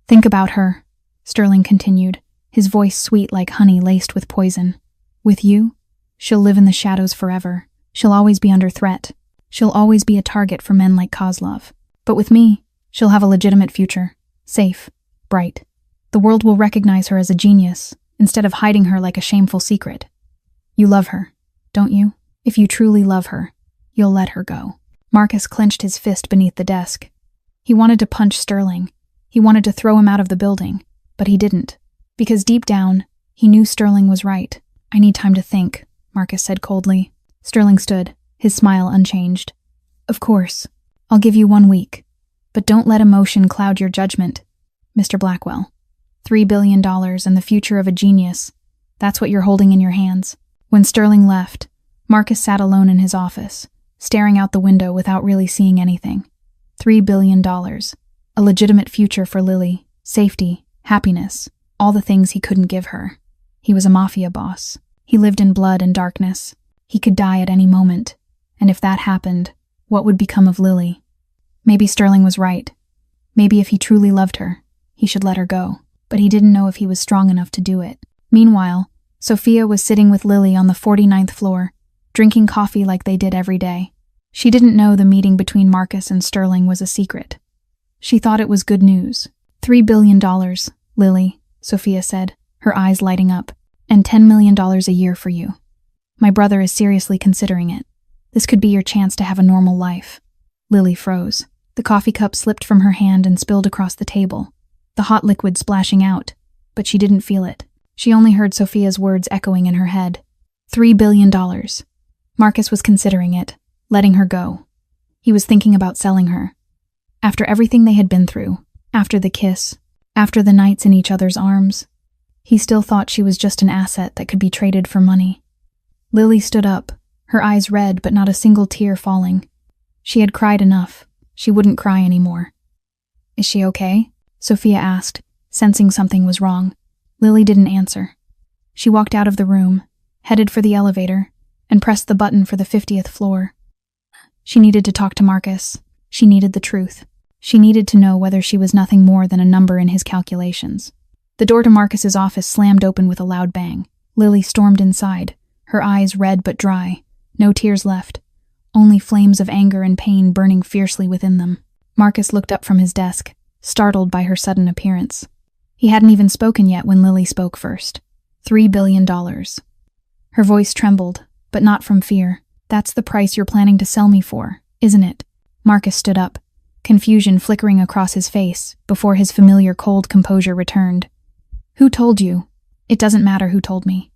"Think about her," Sterling continued, his voice sweet like honey laced with poison. "With you, she'll live in the shadows forever. She'll always be under threat. She'll always be a target for men like Kozlov. But with me, she'll have a legitimate future. Safe, bright. The world will recognize her as a genius, instead of hiding her like a shameful secret. You love her, don't you? If you truly love her, you'll let her go." Marcus clenched his fist beneath the desk. He wanted to punch Sterling. He wanted to throw him out of the building, but he didn't. Because deep down, he knew Sterling was right. "I need time to think," Marcus said coldly. Sterling stood, his smile unchanged. "Of course. I'll give you 1 week. But don't let emotion cloud your judgment. Mr. Blackwell, $3 billion and the future of a genius. That's what you're holding in your hands." When Sterling left, Marcus sat alone in his office, staring out the window without really seeing anything. $3 billion. A legitimate future for Lily. Safety, happiness, all the things he couldn't give her. He was a mafia boss. He lived in blood and darkness. He could die at any moment. And if that happened, what would become of Lily? Maybe Sterling was right. Maybe if he truly loved her, he should let her go. But he didn't know if he was strong enough to do it. Meanwhile, Sophia was sitting with Lily on the 49th floor, drinking coffee like they did every day. She didn't know the meeting between Marcus and Sterling was a secret. She thought it was good news. $3 billion, Lily, Sophia said, her eyes lighting up, and $10 million a year for you. My brother is seriously considering it. This could be your chance to have a normal life. Lily froze. The coffee cup slipped from her hand and spilled across the table, the hot liquid splashing out, but she didn't feel it. She only heard Sophia's words echoing in her head. $3 billion. Marcus was considering it, letting her go. He was thinking about selling her. After everything they had been through, after the kiss, after the nights in each other's arms, he still thought she was just an asset that could be traded for money. Lily stood up, her eyes red but not a single tear falling. She had cried enough. She wouldn't cry anymore. "Is she okay?" Sophia asked, sensing something was wrong. Lily didn't answer. She walked out of the room, headed for the elevator, and pressed the button for the 50th floor. She needed to talk to Marcus. She needed the truth. She needed to know whether she was nothing more than a number in his calculations. The door to Marcus's office slammed open with a loud bang. Lily stormed inside, her eyes red but dry, no tears left, only flames of anger and pain burning fiercely within them. Marcus looked up from his desk, startled by her sudden appearance. He hadn't even spoken yet when Lily spoke first. $3 billion. Her voice trembled, but not from fear. "That's the price you're planning to sell me for, isn't it?" Marcus stood up, confusion flickering across his face before his familiar cold composure returned. "Who told you?" "It doesn't matter who told me."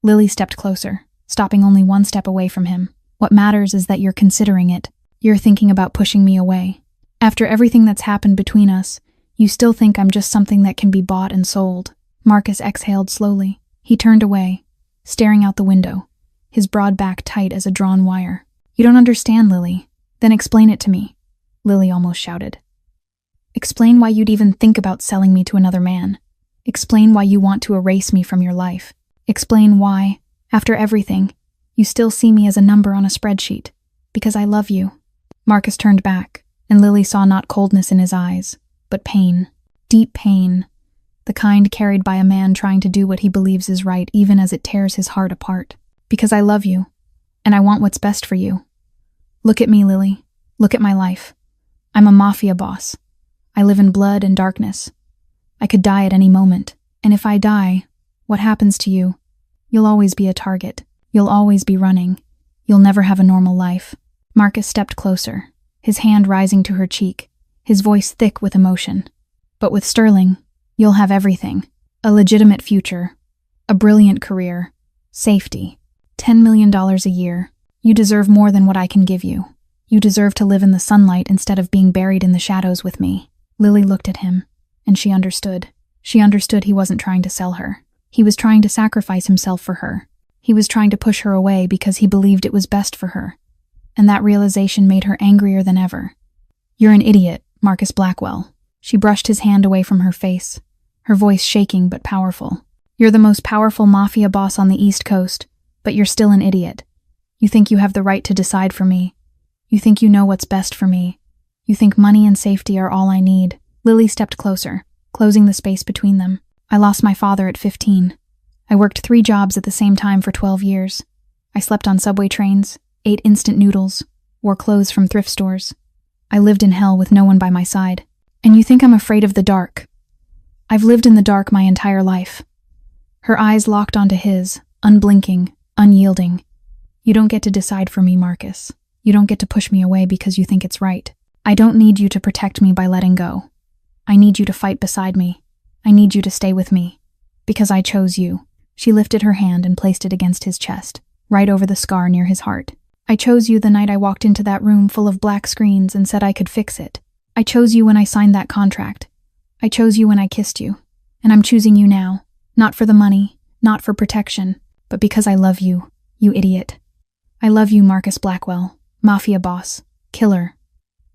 Lily stepped closer, stopping only one step away from him. "What matters is that you're considering it. You're thinking about pushing me away. After everything that's happened between us, you still think I'm just something that can be bought and sold." Marcus exhaled slowly. He turned away, staring out the window, his broad back tight as a drawn wire. "You don't understand, Lily. Then explain it to me," Lily almost shouted. "Explain why you'd even think about selling me to another man. Explain why you want to erase me from your life. Explain why, after everything, you still see me as a number on a spreadsheet. Because I love you." Marcus turned back, and Lily saw not coldness in his eyes, but pain. Deep pain. The kind carried by a man trying to do what he believes is right even as it tears his heart apart. "Because I love you, and I want what's best for you. Look at me, Lily. Look at my life. I'm a mafia boss. I live in blood and darkness. I could die at any moment, and if I die, what happens to you? You'll always be a target. You'll always be running. You'll never have a normal life." Marcus stepped closer, his hand rising to her cheek, his voice thick with emotion. "But with Sterling, you'll have everything. A legitimate future. A brilliant career. Safety. $10 million a year. You deserve more than what I can give you. You deserve to live in the sunlight instead of being buried in the shadows with me." Lily looked at him, and she understood. She understood he wasn't trying to sell her. He was trying to sacrifice himself for her. He was trying to push her away because he believed it was best for her. And that realization made her angrier than ever. "You're an idiot, Marcus Blackwell." She brushed his hand away from her face, her voice shaking but powerful. "You're the most powerful mafia boss on the East Coast, but you're still an idiot. You think you have the right to decide for me. You think you know what's best for me. You think money and safety are all I need." Lily stepped closer, closing the space between them. "I lost my father at 15. I worked 3 jobs at the same time for 12 years. I slept on subway trains, ate instant noodles, wore clothes from thrift stores. I lived in hell with no one by my side. And you think I'm afraid of the dark? I've lived in the dark my entire life." Her eyes locked onto his, unblinking, unyielding. "You don't get to decide for me, Marcus. You don't get to push me away because you think it's right. I don't need you to protect me by letting go. I need you to fight beside me. I need you to stay with me. Because I chose you." She lifted her hand and placed it against his chest, right over the scar near his heart. "I chose you the night I walked into that room full of black screens and said I could fix it. I chose you when I signed that contract. I chose you when I kissed you. And I'm choosing you now. Not for the money, not for protection, but because I love you, you idiot. I love you, Marcus Blackwell, mafia boss, killer,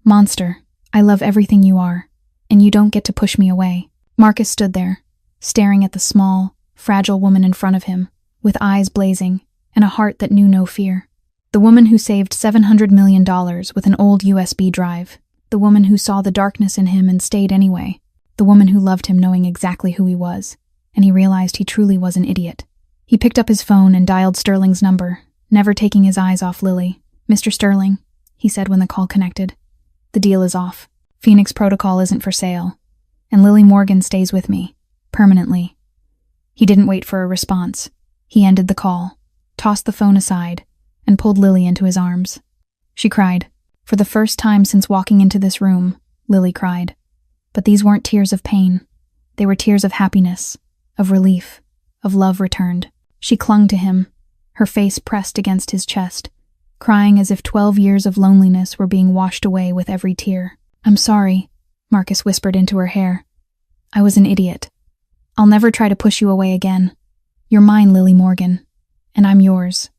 monster. I love everything you are, and you don't get to push me away." Marcus stood there, staring at the small, fragile woman in front of him, with eyes blazing and a heart that knew no fear. The woman who saved $700 million with an old USB drive. The woman who saw the darkness in him and stayed anyway. The woman who loved him knowing exactly who he was, and he realized he truly was an idiot. He picked up his phone and dialed Sterling's number, never taking his eyes off Lily. "Mr. Sterling," he said when the call connected. "The deal is off. Phoenix Protocol isn't for sale, and Lily Morgan stays with me, permanently." He didn't wait for a response. He ended the call, tossed the phone aside, and pulled Lily into his arms. She cried. For the first time since walking into this room, Lily cried. But these weren't tears of pain. They were tears of happiness, of relief, of love returned. She clung to him, her face pressed against his chest, crying as if 12 years of loneliness were being washed away with every tear. "I'm sorry," Marcus whispered into her hair. "I was an idiot. I'll never try to push you away again. You're mine, Lily Morgan, and I'm yours.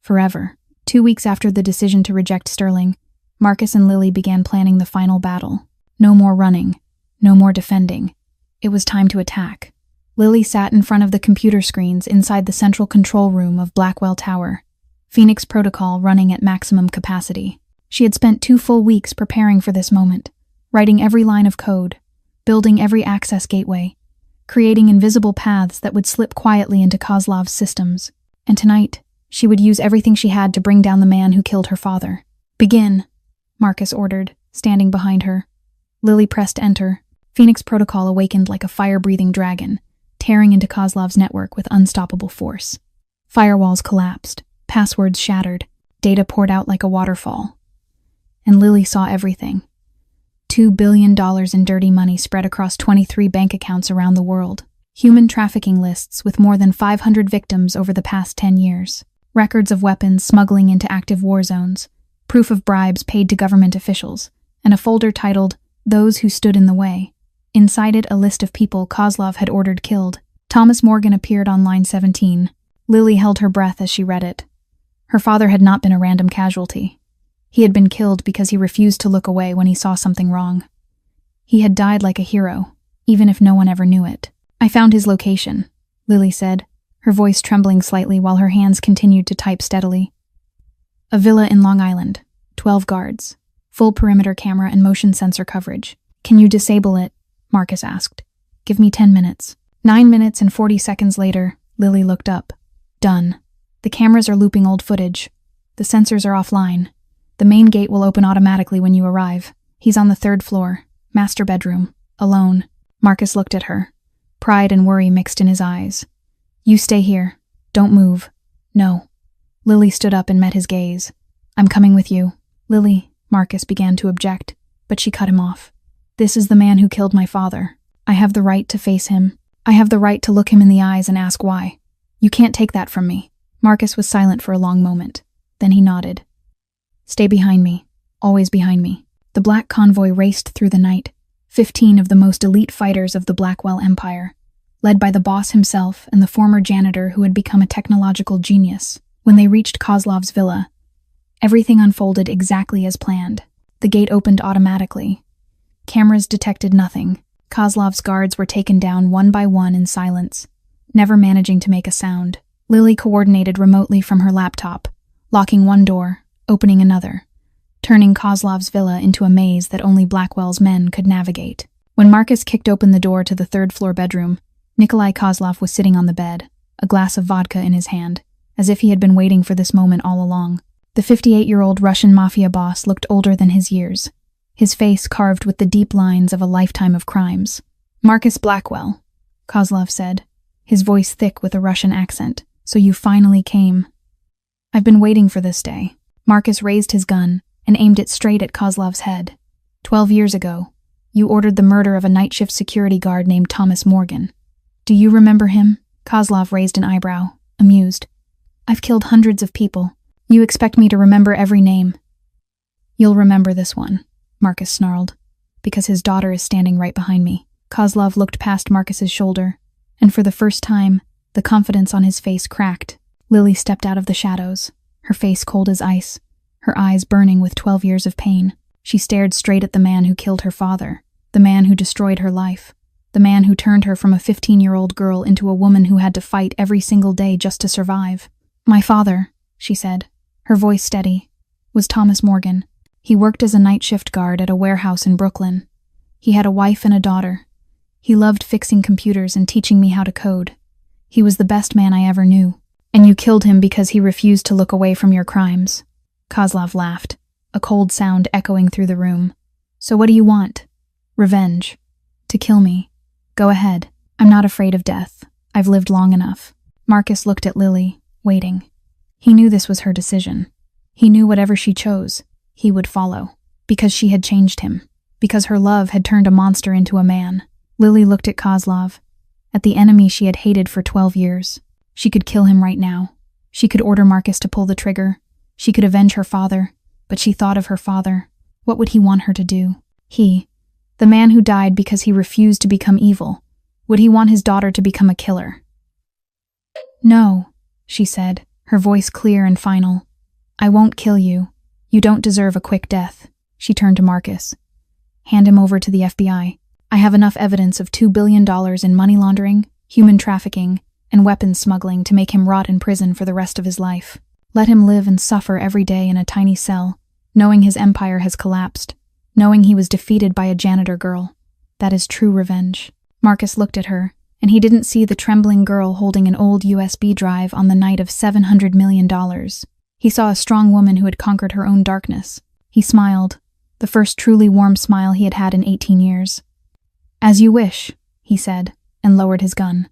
Forever." 2 weeks after the decision to reject Sterling, Marcus and Lily began planning the final battle. No more running. No more defending. It was time to attack. Lily sat in front of the computer screens inside the central control room of Blackwell Tower, Phoenix Protocol running at maximum capacity. She had spent 2 full weeks preparing for this moment, writing every line of code, building every access gateway, creating invisible paths that would slip quietly into Kozlov's systems. And tonight, she would use everything she had to bring down the man who killed her father. "Begin," Marcus ordered, standing behind her. Lily pressed enter. Phoenix Protocol awakened like a fire-breathing dragon, tearing into Kozlov's network with unstoppable force. Firewalls collapsed, passwords shattered, data poured out like a waterfall. And Lily saw everything. $2 billion in dirty money spread across 23 bank accounts around the world. Human trafficking lists with more than 500 victims over the past 10 years. Records of weapons smuggling into active war zones. Proof of bribes paid to government officials. And a folder titled, "Those Who Stood in the Way." Inside it, a list of people Kozlov had ordered killed. Thomas Morgan appeared on line 17. Lily held her breath as she read it. Her father had not been a random casualty. He had been killed because he refused to look away when he saw something wrong. He had died like a hero, even if no one ever knew it. "I found his location," Lily said, her voice trembling slightly while her hands continued to type steadily. "A villa in Long Island, 12 guards, full perimeter camera and motion sensor coverage. Can you disable it?" Marcus asked. "Give me 10 minutes. 9 minutes and 40 seconds later, Lily looked up. "Done. The cameras are looping old footage. The sensors are offline. The main gate will open automatically when you arrive. He's on the 3rd floor, master bedroom, alone." Marcus looked at her. Pride and worry mixed in his eyes. "You stay here. Don't move." "No." Lily stood up and met his gaze. "I'm coming with you." "Lily," Marcus began to object, but she cut him off. "This is the man who killed my father. I have the right to face him. I have the right to look him in the eyes and ask why. You can't take that from me." Marcus was silent for a long moment. Then he nodded. "Stay behind me. Always behind me." The black convoy raced through the night, 15 of the most elite fighters of the Blackwell Empire, led by the boss himself and the former janitor who had become a technological genius. When they reached Kozlov's villa, everything unfolded exactly as planned. The gate opened automatically. Cameras detected nothing. Kozlov's guards were taken down one by one in silence, never managing to make a sound. Lily coordinated remotely from her laptop, locking one door, opening another, turning Kozlov's villa into a maze that only Blackwell's men could navigate. When Marcus kicked open the door to the 3rd floor bedroom, Nikolai Kozlov was sitting on the bed, a glass of vodka in his hand, as if he had been waiting for this moment all along. The 58-year-old Russian Mafia boss looked older than his years, his face carved with the deep lines of a lifetime of crimes. "Marcus Blackwell," Kozlov said, his voice thick with a Russian accent. "So you finally came. I've been waiting for this day." Marcus raised his gun and aimed it straight at Kozlov's head. 12 years ago, you ordered the murder of a night shift security guard named Thomas Morgan. Do you remember him?" Kozlov raised an eyebrow, amused. "I've killed hundreds of people. You expect me to remember every name?" "You'll remember this one," Marcus snarled, "because his daughter is standing right behind me." Kozlov looked past Marcus's shoulder, and for the first time, the confidence on his face cracked. Lily stepped out of the shadows, her face cold as ice, her eyes burning with 12 years of pain. She stared straight at the man who killed her father, the man who destroyed her life, the man who turned her from a 15-year-old girl into a woman who had to fight every single day just to survive. "My father," she said, her voice steady, "was Thomas Morgan. He worked as a night shift guard at a warehouse in Brooklyn. He had a wife and a daughter. He loved fixing computers and teaching me how to code. He was the best man I ever knew. And you killed him because he refused to look away from your crimes." Kozlov laughed, a cold sound echoing through the room. "So what do you want?" "Revenge. To kill me. Go ahead. I'm not afraid of death. I've lived long enough." Marcus looked at Lily, waiting. He knew this was her decision. He knew whatever she chose, he would follow. Because she had changed him. Because her love had turned a monster into a man. Lily looked at Kozlov, at the enemy she had hated for 12 years. She could kill him right now. She could order Marcus to pull the trigger. She could avenge her father, but she thought of her father. What would he want her to do? He, the man who died because he refused to become evil, would he want his daughter to become a killer? "No," she said, her voice clear and final. "I won't kill you. You don't deserve a quick death. She turned to Marcus. Hand him over to the FBI. I have enough evidence of $2 billion in money laundering, human trafficking, and weapons smuggling to make him rot in prison for the rest of his life. Let him live and suffer every day in a tiny cell, knowing his empire has collapsed, knowing he was defeated by a janitor girl. That is true revenge. Marcus looked at her, and he didn't see the trembling girl holding an old USB drive on the night of $700 million. He saw a strong woman who had conquered her own darkness. He smiled, the first truly warm smile he had had in 18 years. As you wish, he said, and lowered his gun.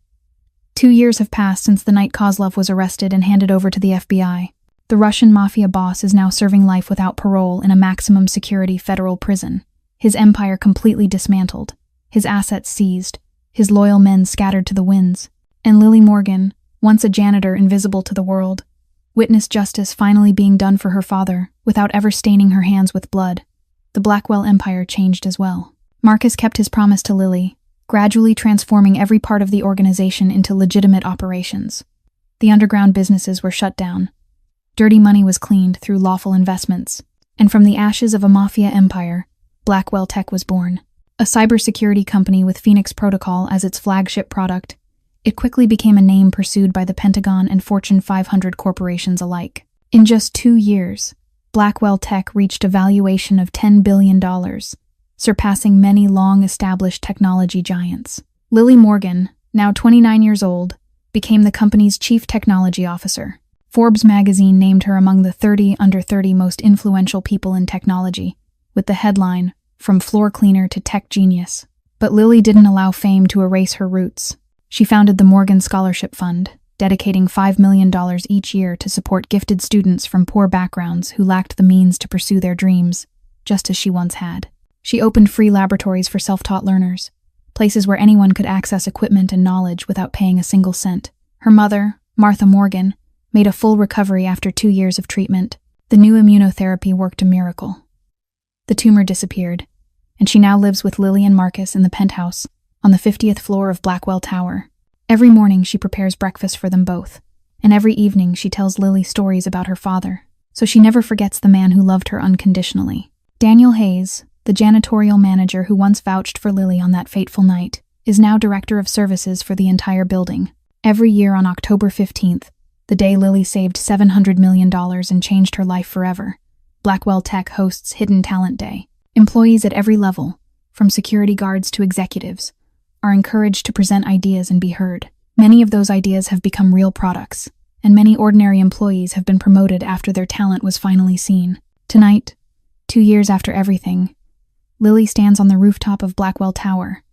2 years have passed since the night Kozlov was arrested and handed over to the FBI. The Russian Mafia Boss is now serving life without parole in a maximum security federal prison. His empire completely dismantled, his assets seized, his loyal men scattered to the winds. And Lily Morgan, once a janitor invisible to the world, witnessed justice finally being done for her father without ever staining her hands with blood. The Blackwell Empire changed as well. Marcus kept his promise to Lily, gradually transforming every part of the organization into legitimate operations. The underground businesses were shut down. Dirty money was cleaned through lawful investments. And from the ashes of a mafia empire, Blackwell Tech was born. A cybersecurity company with Phoenix Protocol as its flagship product, it quickly became a name pursued by the Pentagon and Fortune 500 corporations alike. In just 2 years, Blackwell Tech reached a valuation of $10 billion, surpassing many long-established technology giants. Lily Morgan, now 29 years old, became the company's chief technology officer. Forbes magazine named her among the 30 under 30 most influential people in technology, with the headline, From Floor Cleaner to Tech Genius. But Lily didn't allow fame to erase her roots. She founded the Morgan Scholarship Fund, dedicating $5 million each year to support gifted students from poor backgrounds who lacked the means to pursue their dreams, just as she once had. She opened free laboratories for self-taught learners, places where anyone could access equipment and knowledge without paying a single cent. Her mother, Martha Morgan, made a full recovery after 2 years of treatment. The new immunotherapy worked a miracle. The tumor disappeared, and she now lives with Lily and Marcus in the penthouse on the 50th floor of Blackwell Tower. Every morning she prepares breakfast for them both, and every evening she tells Lily stories about her father, so she never forgets the man who loved her unconditionally. Daniel Hayes, the janitorial manager who once vouched for Lily on that fateful night, is now director of services for the entire building. Every year on October 15th, the day Lily saved $700 million and changed her life forever, Blackwell Tech hosts Hidden Talent Day. Employees at every level, from security guards to executives, are encouraged to present ideas and be heard. Many of those ideas have become real products, and many ordinary employees have been promoted after their talent was finally seen. Tonight, 2 years after everything, Lily stands on the rooftop of Blackwell Tower,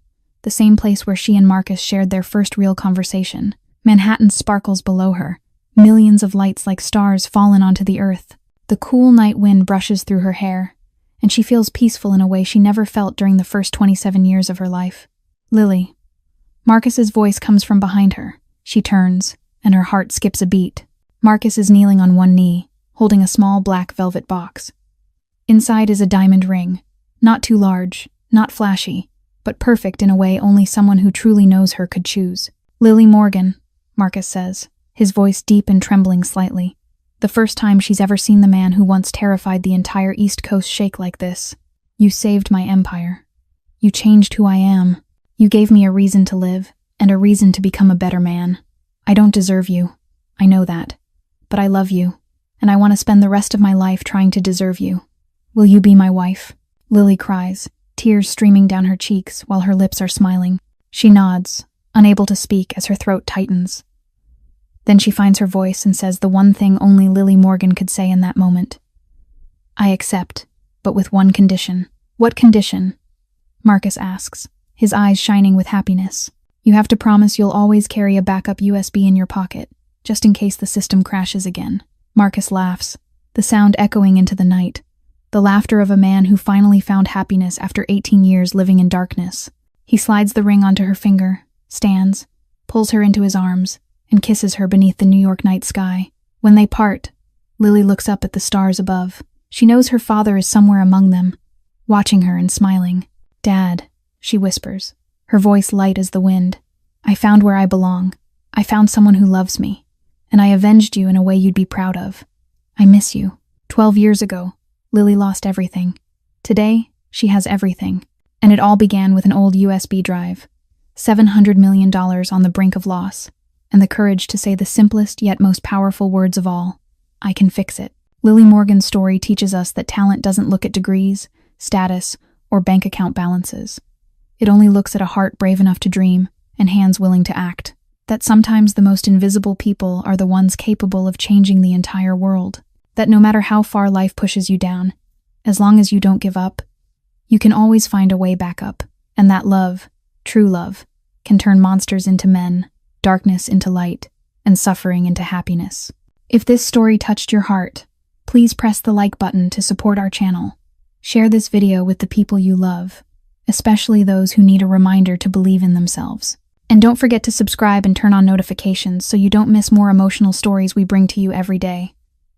the same place where she and Marcus shared their first real conversation. Manhattan sparkles below her, millions of lights like stars fallen onto the earth. The cool night wind brushes through her hair, and she feels peaceful in a way she never felt during the first 27 years of her life. Lily. Marcus's voice comes from behind her. She turns, and her heart skips a beat. Marcus is kneeling on one knee, holding a small black velvet box. Inside is a diamond ring, not too large, not flashy, but perfect in a way only someone who truly knows her could choose. Lily Morgan, Marcus says, his voice deep and trembling slightly. The first time she's ever seen the man who once terrified the entire East Coast shake like this. You saved my empire. You changed who I am. You gave me a reason to live, and a reason to become a better man. I don't deserve you. I know that. But I love you, and I want to spend the rest of my life trying to deserve you. Will you be my wife? Lily cries, tears streaming down her cheeks while her lips are smiling. She nods, unable to speak as her throat tightens. Then she finds her voice and says the one thing only Lily Morgan could say in that moment. I accept, but with one condition. What condition? Marcus asks, his eyes shining with happiness. You have to promise you'll always carry a backup USB in your pocket, just in case the system crashes again. Marcus laughs, the sound echoing into the night, the laughter of a man who finally found happiness after 18 years living in darkness. He slides the ring onto her finger, stands, pulls her into his arms, and kisses her beneath the New York night sky. When they part, Lily looks up at the stars above. She knows her father is somewhere among them, watching her and smiling. Dad, she whispers, her voice light as the wind. I found where I belong. I found someone who loves me, and I avenged you in a way you'd be proud of. I miss you. 12 years ago, Lily lost everything. Today, she has everything. And it all began with an old USB drive. $700 million on the brink of loss. And the courage to say the simplest yet most powerful words of all. I can fix it. Lily Morgan's story teaches us that talent doesn't look at degrees, status, or bank account balances. It only looks at a heart brave enough to dream and hands willing to act. That sometimes the most invisible people are the ones capable of changing the entire world. That no matter how far life pushes you down, as long as you don't give up, you can always find a way back up. And that love, true love, can turn monsters into men, darkness into light, and suffering into happiness. If this story touched your heart, please press the like button to support our channel. Share this video with the people you love, especially those who need a reminder to believe in themselves. And don't forget to subscribe and turn on notifications so you don't miss more emotional stories we bring to you every day.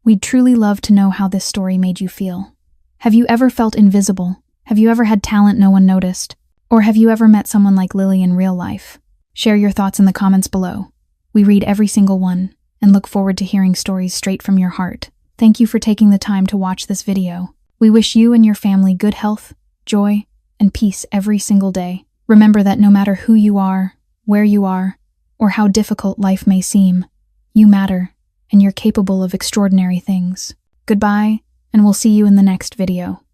We'd truly love to know how this story made you feel. Have you ever felt invisible? Have you ever had talent no one noticed? Or have you ever met someone like Lily in real life? Share your thoughts in the comments below. We read every single one and look forward to hearing stories straight from your heart. Thank you for taking the time to watch this video. We wish you and your family good health, joy, and peace every single day. Remember that no matter who you are, where you are, or how difficult life may seem, you matter, and you're capable of extraordinary things. Goodbye, and we'll see you in the next video.